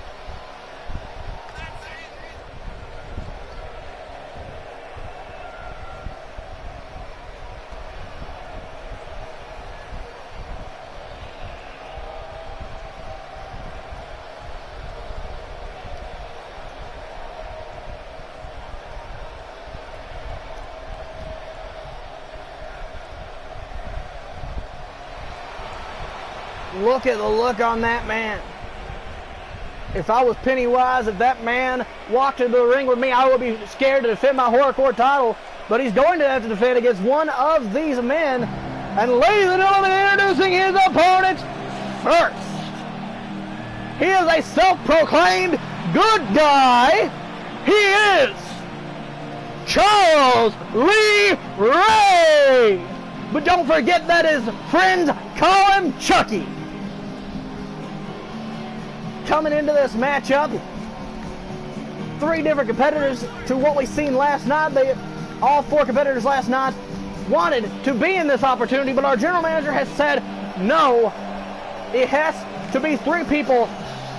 Look at the look on that man. If I was Pennywise, if that man walked into the ring with me, I would be scared to defend my Horrorcore title. But he's going to have to defend against one of these men. And ladies and gentlemen, introducing his opponent first. He is a self-proclaimed good guy. He is Charles Lee Ray. But don't forget that his friends call him Chucky. Coming into this matchup, 3 different competitors to what we seen last night. All 4 competitors last night wanted to be in this opportunity, but our general manager has said no. It has to be 3 people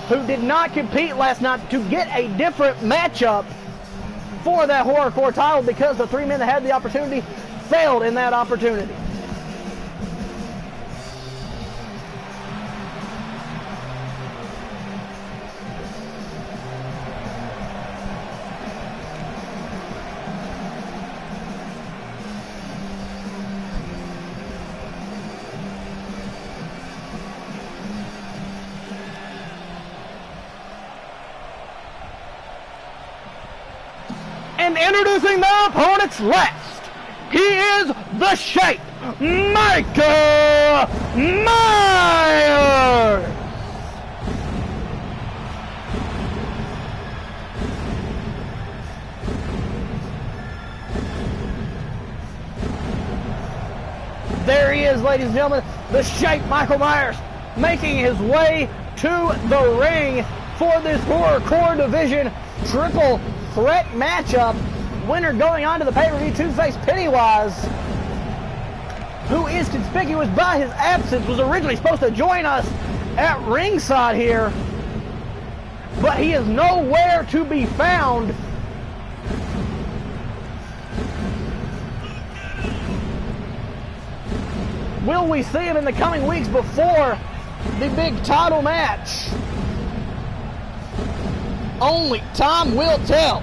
who did not compete last night to get a different matchup for that horrorcore title, because the 3 men that had the opportunity failed in that opportunity. And introducing the opponent's last, he is the Shape, Michael Myers. There he is, ladies and gentlemen, the Shape, Michael Myers, making his way to the ring for this horrorcore division triple threat matchup. Winner going on to the pay-per-view to face Pennywise, who is conspicuous by his absence, was originally supposed to join us at ringside here, but he is nowhere to be found. Will we see him in the coming weeks before the big title match? Only time will tell.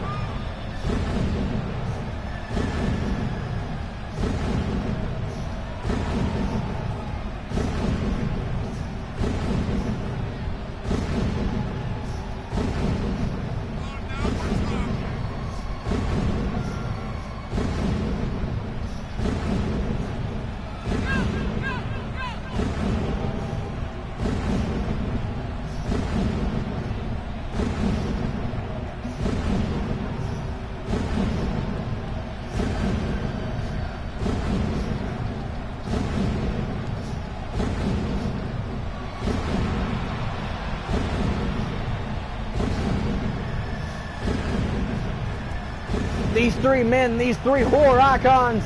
These 3 men, these 3 horror icons,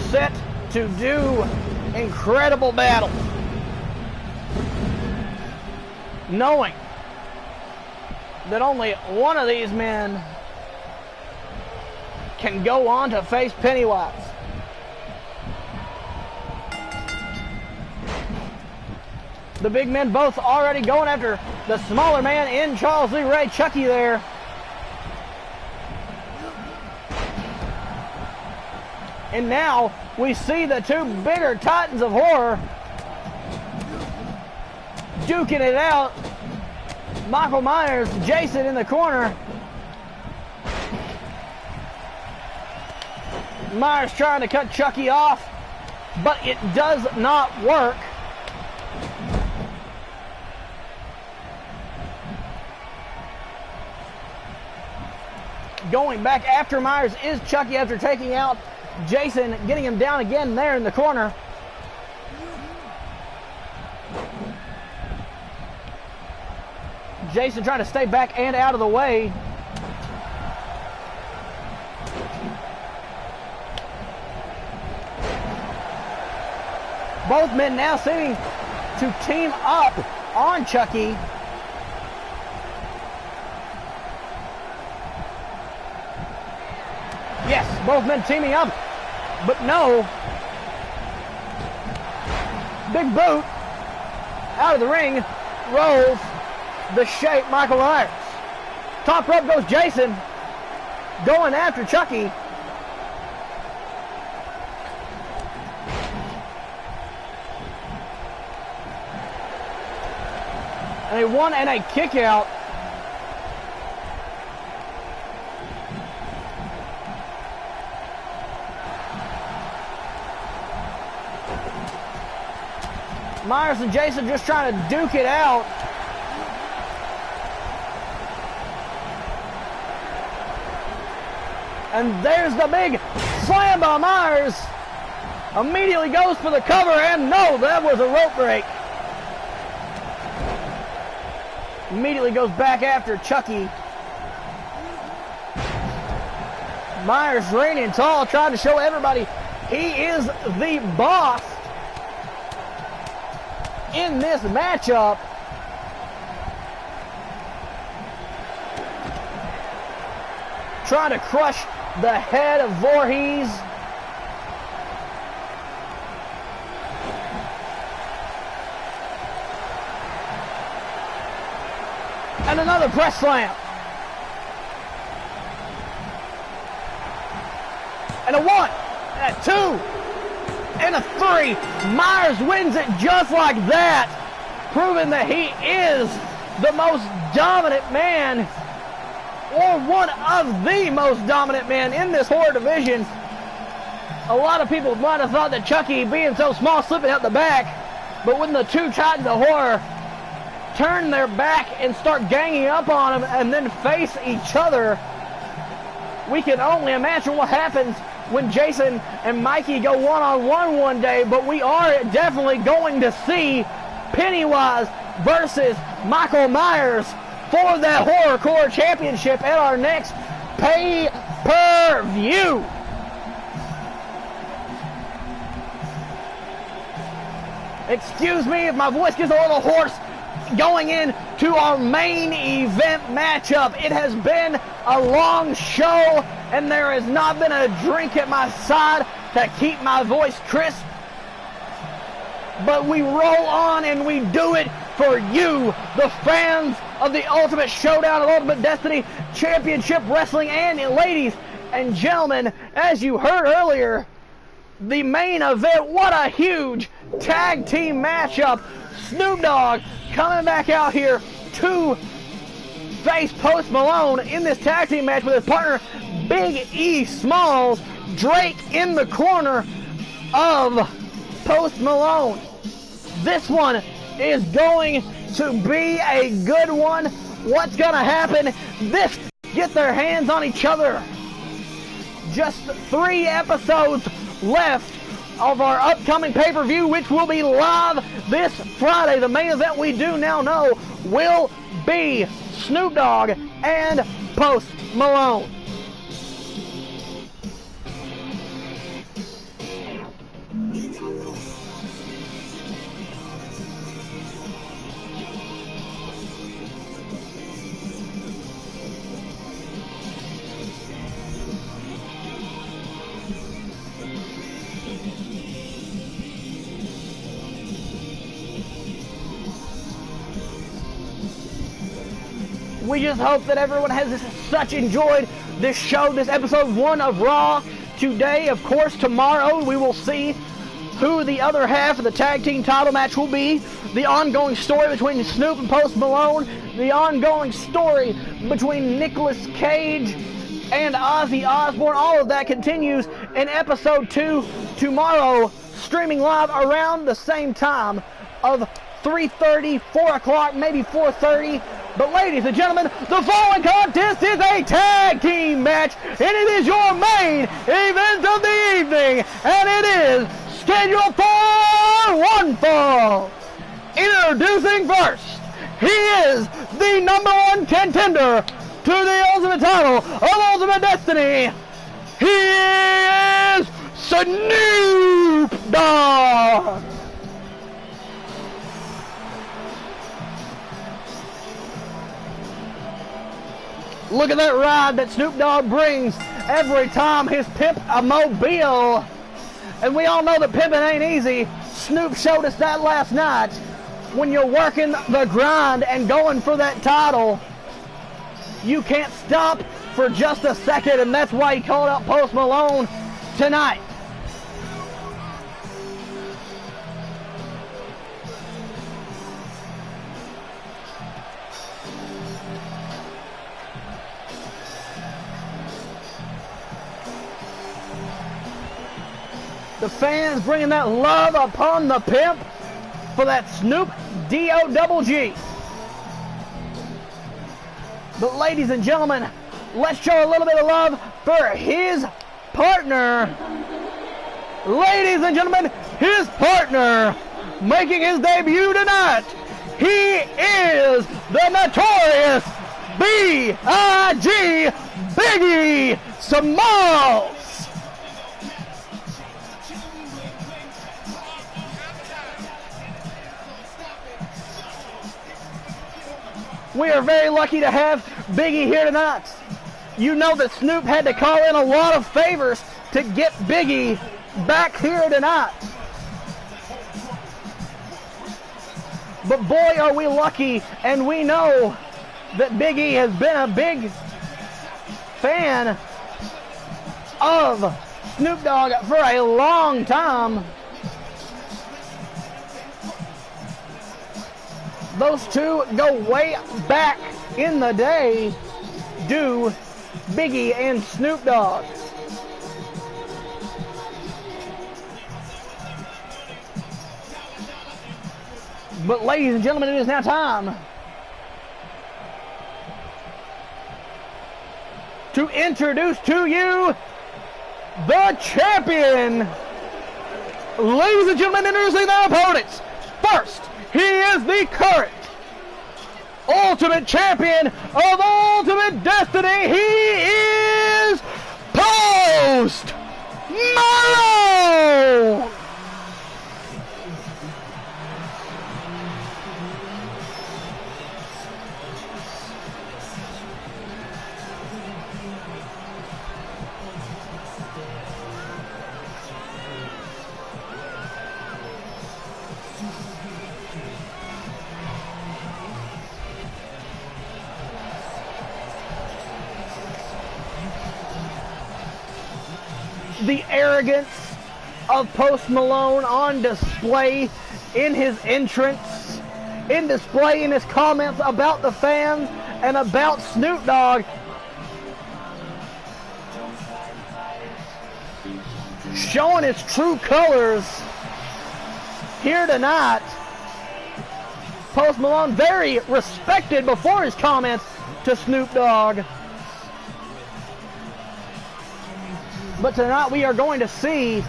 set to do incredible battle, knowing that only one of these men can go on to face Pennywise. The big men both already going after the smaller man in Charles Lee Ray, Chucky there. And now we see the 2 bigger titans of horror duking it out. Michael Myers, Jason in the corner. Myers trying to cut Chucky off, but it does not work. Going back after Myers is Chucky after taking out Jason, getting him down again there in the corner. Jason trying to stay back and out of the way. Both men now seeming to team up on Chucky. Yes, both men teaming up, but no. Big boot out of the ring, rolls the Shape, Michael Myers. Top rope goes Jason, going after Chucky. And a 1 and a kick out. Myers and Jason just trying to duke it out. And there's the big slam by Myers. immediately goes for the cover, and no, that was a rope break. Immediately goes back after Chucky. Myers reigning tall, trying to show everybody he is the boss in this matchup. Trying to crush the head of Voorhees. And another press slam. And a 1, and a 2, and a 3. Myers wins it just like that, proving that he is the most dominant man, or one of the most dominant men in this horror division. A lot of people might have thought that Chucky, being so small, slipping out the back, but when the two Titans of Horror turn their back and start ganging up on him and then face each other, we can only imagine what happens when Jason and Mikey go one-on-one one day. But we are definitely going to see Pennywise versus Michael Myers for that Horrorcore Championship at our next pay-per-view. Excuse me if my voice gets a little hoarse. Going into our main event matchup, it has been a long show, and there has not been a drink at my side to keep my voice crisp. But we roll on, and we do it for you, the fans of the Ultimate Showdown of Ultimate Destiny Championship Wrestling. And ladies and gentlemen, as you heard earlier, the main event, what a huge tag team matchup. Snoop Dogg coming back out here to face Post Malone in this tag team match with his partner Big E Smalls. Drake in the corner of Post Malone. This one is going to be a good one. What's going to happen? This get their hands on each other. Just 3 episodes left of our upcoming pay-per-view, which will be live this Friday. The main event, we do now know, will be Snoop Dogg and Post Malone. We just hope that everyone has such enjoyed this show, this episode 1 of Raw. Today, of course, tomorrow, we will see who the other half of the tag team title match will be. The ongoing story between Snoop and Post Malone. The ongoing story between Nicolas Cage and Ozzy Osbourne. All of that continues in episode 2 tomorrow, streaming live around the same time of 3:30, 4 o'clock, maybe 4:30. But ladies and gentlemen, the following contest is a tag team match, and it is your main event of the evening, and it is scheduled for one fall. Introducing first, he is the #1 contender to the Ultimate title of Ultimate Destiny. He is Snoop Dogg. Look at that ride that Snoop Dogg brings every time he's pimp a mobile. And we all know that pimping ain't easy. Snoop showed us that last night. When you're working the grind and going for that title, you can't stop for just a second, and that's why he called out Post Malone tonight. The fans bringing that love upon the pimp for that Snoop D-O-double-G. But ladies and gentlemen, let's show a little bit of love for his partner Ladies and gentlemen, his partner making his debut tonight. He is the notorious B.I.G. Biggie Smalls. We are very lucky to have Biggie here tonight. You know that Snoop had to call in a lot of favors to get Biggie back here tonight. But boy, are we lucky, and we know that Biggie has been a big fan of Snoop Dogg for a long time. Those two go way back in the day, do Biggie and Snoop Dogg. But ladies and gentlemen, it is now time to introduce to you the champion. Ladies and gentlemen, introducing their opponents. First, he is the current Ultimate Champion of Ultimate Destiny. He is Post Malone. The arrogance of Post Malone on display in his entrance, in display in his comments about the fans and about Snoop Dogg. Showing his true colors here tonight. Post Malone very respected before his comments to Snoop Dogg. But tonight we are going to see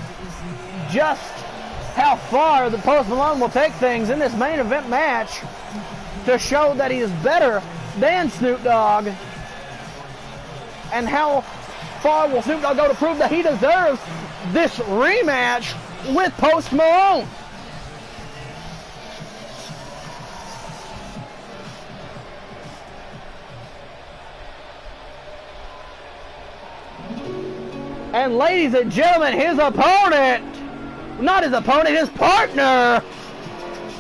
just how far the Post Malone will take things in this main event match to show that he is better than Snoop Dogg. And how far will Snoop Dogg go to prove that he deserves this rematch with Post Malone? And ladies and gentlemen, his opponent, not his opponent, his partner,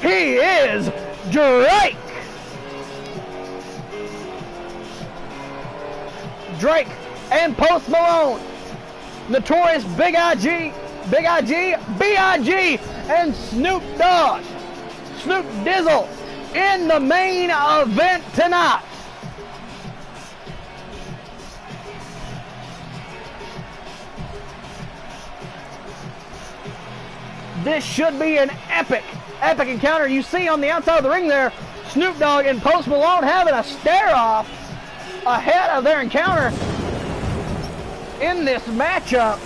he is Drake. Drake and Post Malone, notorious B.I.G., B.I.G., and Snoop Dogg, Snoop Dizzle, in the main event tonight. This should be an epic encounter. You see on the outside of the ring there, Snoop Dogg and Post Malone having a stare-off ahead of their encounter in this matchup.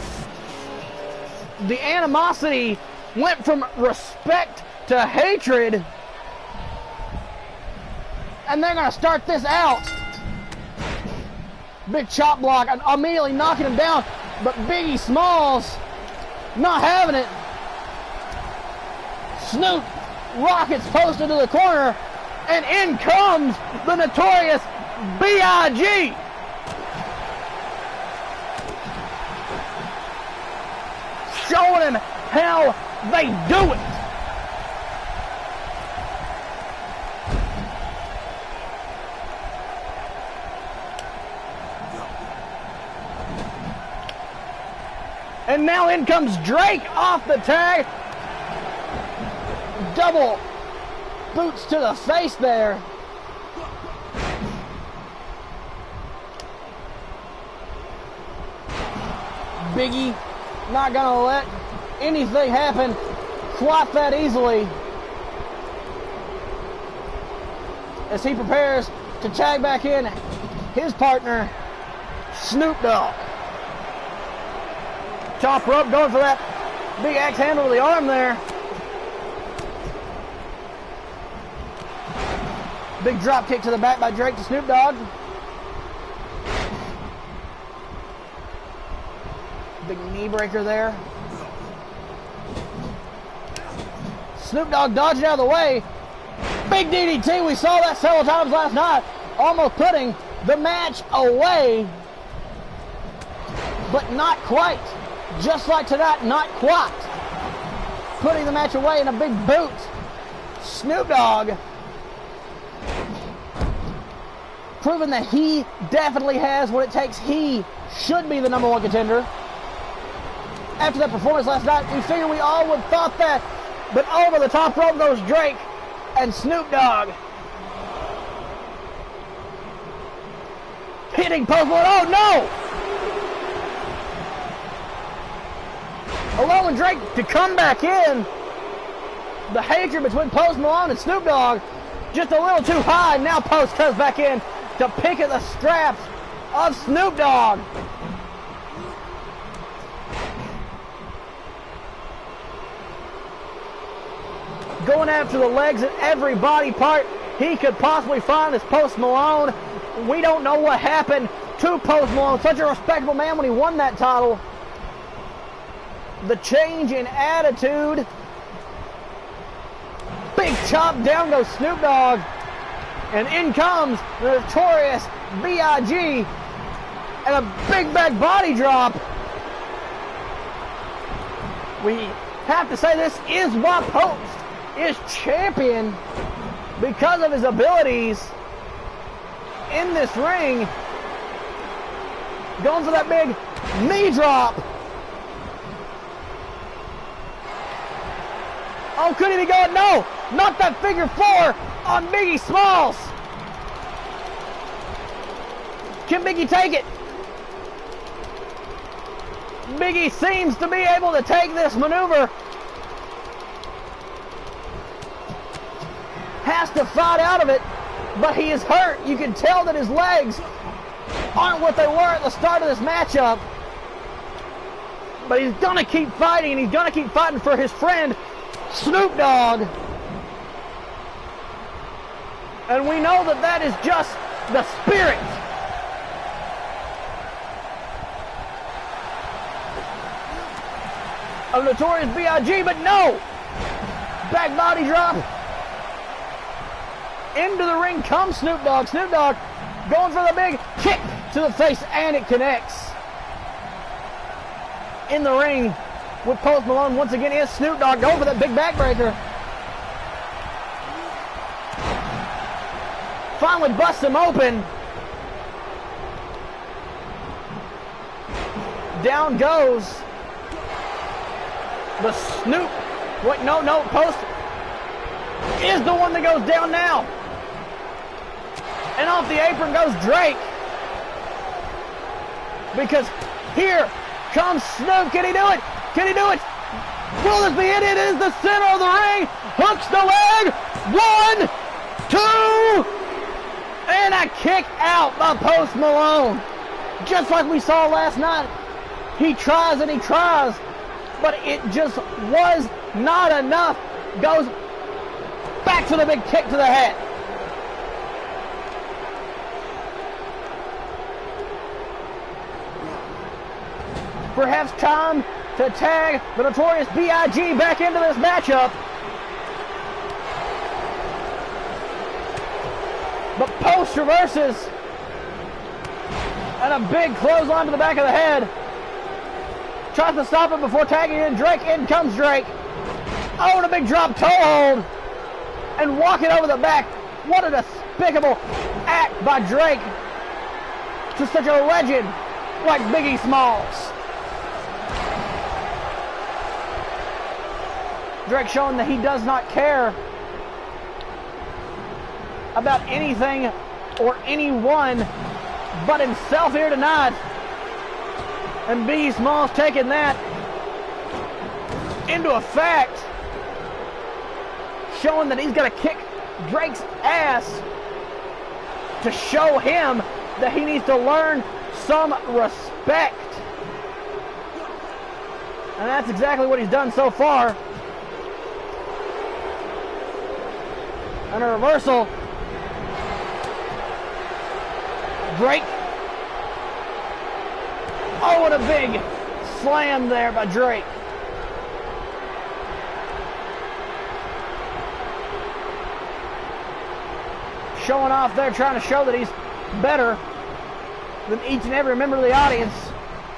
The animosity went from respect to hatred. And they're going to start this out. Big chop block, and immediately knocking him down. But Biggie Smalls not having it. Snoop rockets Post into the corner, and in comes the notorious B.I.G. Showing him how they do it. And now in comes Drake off the tag. Double boots to the face there. Biggie not gonna let anything happen quite that easily as he prepares to tag back in his partner, Snoop Dogg. Top rope, going for that Big axe handle to the arm there. Big drop kick to the back by Drake to Snoop Dogg. Big knee breaker there. Snoop Dogg dodging out of the way. Big DDT. We saw that several times last night. Almost putting the match away. But not quite. Just like tonight, not quite. Putting the match away in a big boot. Snoop Dogg proving that he definitely has what it takes. He should be the #1 contender. After that performance last night, we figured we all would have thought that. But over the top rope goes Drake and Snoop Dogg. Hitting Post Malone. Oh no! Allowing Drake to come back in. The hatred between Post Malone and Snoop Dogg just a little too high. Now Post comes back in to pick at the straps of Snoop Dogg. Going after the legs at every body part he could possibly find as Post Malone. We don't know what happened to Post Malone. Such a respectable man when he won that title. The change in attitude. Big chop, down goes Snoop Dogg. And in comes the notorious B.I.G. and a big back body drop. We have to say this is why Post is champion, because of his abilities in this ring. Going for that big knee drop. Oh, could he be going? No, not that figure 4 on Biggie Smalls. Can Biggie take it? Biggie seems to be able to take this maneuver. Has to fight out of it, but he is hurt. You can tell that his legs aren't what they were at the start of this matchup. But he's gonna keep fighting, and he's gonna keep fighting for his friend Snoop Dogg. And we know that that is just the spirit of Notorious B.I.G., but no! Back body drop. Into the ring comes Snoop Dogg. Snoop Dogg going for the big kick to the face, and it connects. In the ring with Post Malone once again is Snoop Dogg going for that big backbreaker. Finally busts him open. Down goes the Snoop. Wait, no, Post is the one that goes down now. And off the apron goes Drake. Because here comes Snoop. Can he do it? Can he do it? Will this be it? It is the center of the ring. Hooks the leg. 1, 2. And a kick out by Post Malone. Just like we saw last night. He tries and he tries. But it just was not enough. Goes back to the big kick to the head. Perhaps time to tag the Notorious B.I.G. back into this matchup. But Post reverses. And a big clothesline to the back of the head. Tries to stop him before tagging in Drake. In comes Drake. Oh, and a big drop toe hold. And walking over the back. What a despicable act by Drake to such a legend like Biggie Smalls. Drake showing that he does not care about anything or anyone but himself here tonight. And Biggie Smalls taking that into effect, showing that he's going to kick Drake's ass to show him that he needs to learn some respect. And that's exactly what he's done so far. And a reversal. Drake. Oh, what a big slam there by Drake. Showing off there, trying to show that he's better than each and every member of the audience.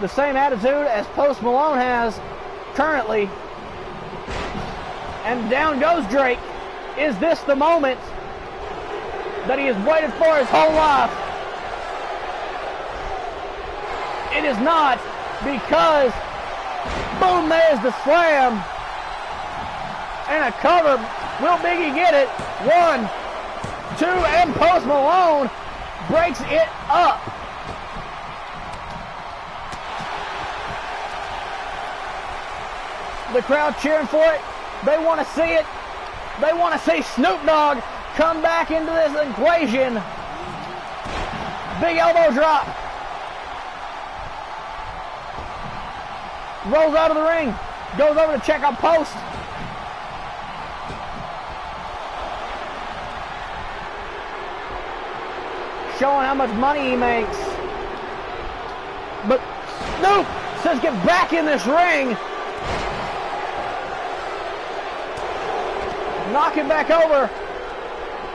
The same attitude as Post Malone has currently. And down goes Drake. Is this the moment that he has waited for his whole life? It is not, because boom, there's the slam. And a cover. Will Biggie get it? 1, 2, and Post Malone breaks it up. The crowd cheering for it. They want to see it. They want to see Snoop Dogg come back into this equation. Big elbow drop. Rolls out of the ring. Goes over to check on Post. Showing how much money he makes. But Snoop says, get back in this ring. Knocking back over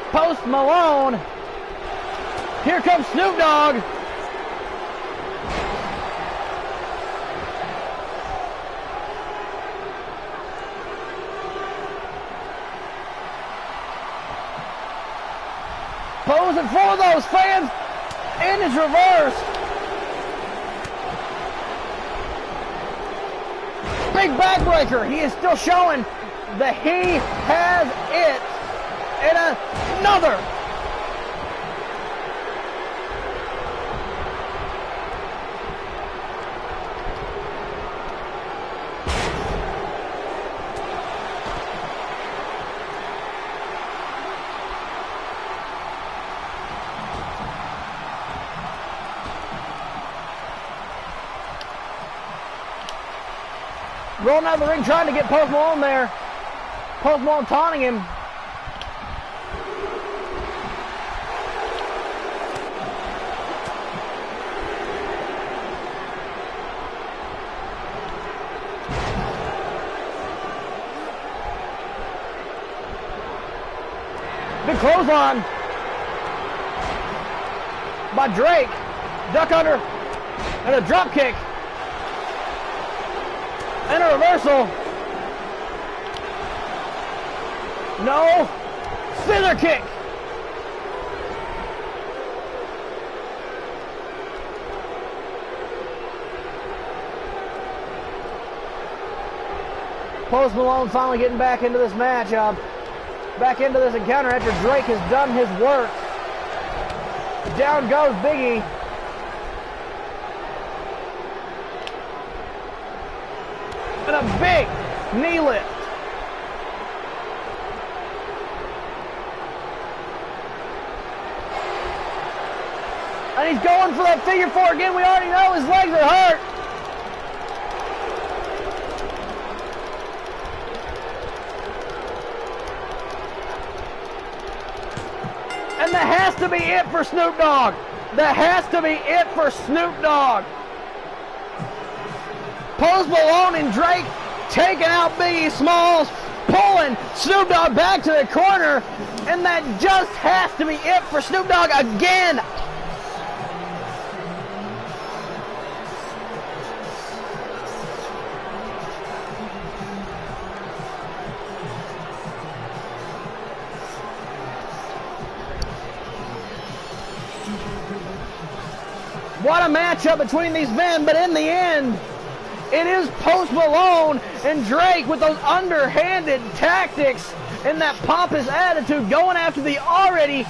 Post Malone. Here comes Snoop Dogg. Posing for those fans, and it's reversed. Big backbreaker. He is still showing that he has it. And another. Rolling out of the ring, trying to get Post Malone there. Post Malone taunting him. Big clothesline by Drake. Duck under and a drop kick. And a reversal. No. Scissor kick. Post Malone finally getting back into this matchup. Back into this encounter after Drake has done his work. Down goes Biggie. And a big knee lift. And he's going for that figure four again. We already know his legs are hurt. And that has to be it for Snoop Dogg. That has to be it for Snoop Dogg. Post Malone and Drake taking out Biggie Smalls, pulling Snoop Dogg back to the corner, and that just has to be it for Snoop Dogg again. What a matchup between these men, but in the end, it is Post Malone and Drake with those underhanded tactics and that pompous attitude going after the already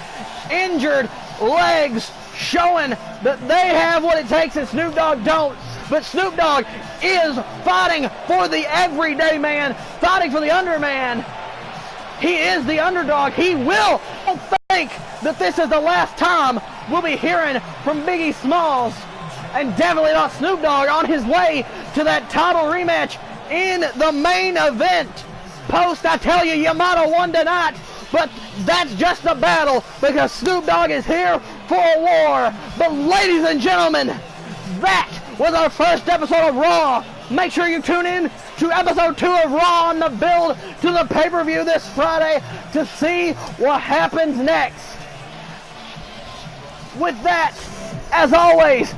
injured legs, showing that they have what it takes and Snoop Dogg don't. But Snoop Dogg is fighting for the everyday man, fighting for the underman. He is the underdog. He will think that this is the last time we'll be hearing from Biggie Smalls. And definitely not Snoop Dogg on his way to that title rematch in the main event. Post, I tell you, you might have won tonight, but that's just a battle because Snoop Dogg is here for a war. But ladies and gentlemen, that was our first episode of Raw. Make sure you tune in to episode 2 of Raw on the build to the pay-per-view this Friday to see what happens next. With that, as always,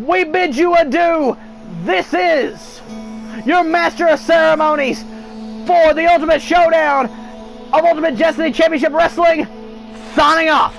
we bid you adieu. This is your Master of Ceremonies for the Ultimate Showdown of Ultimate Destiny Championship Wrestling, signing off.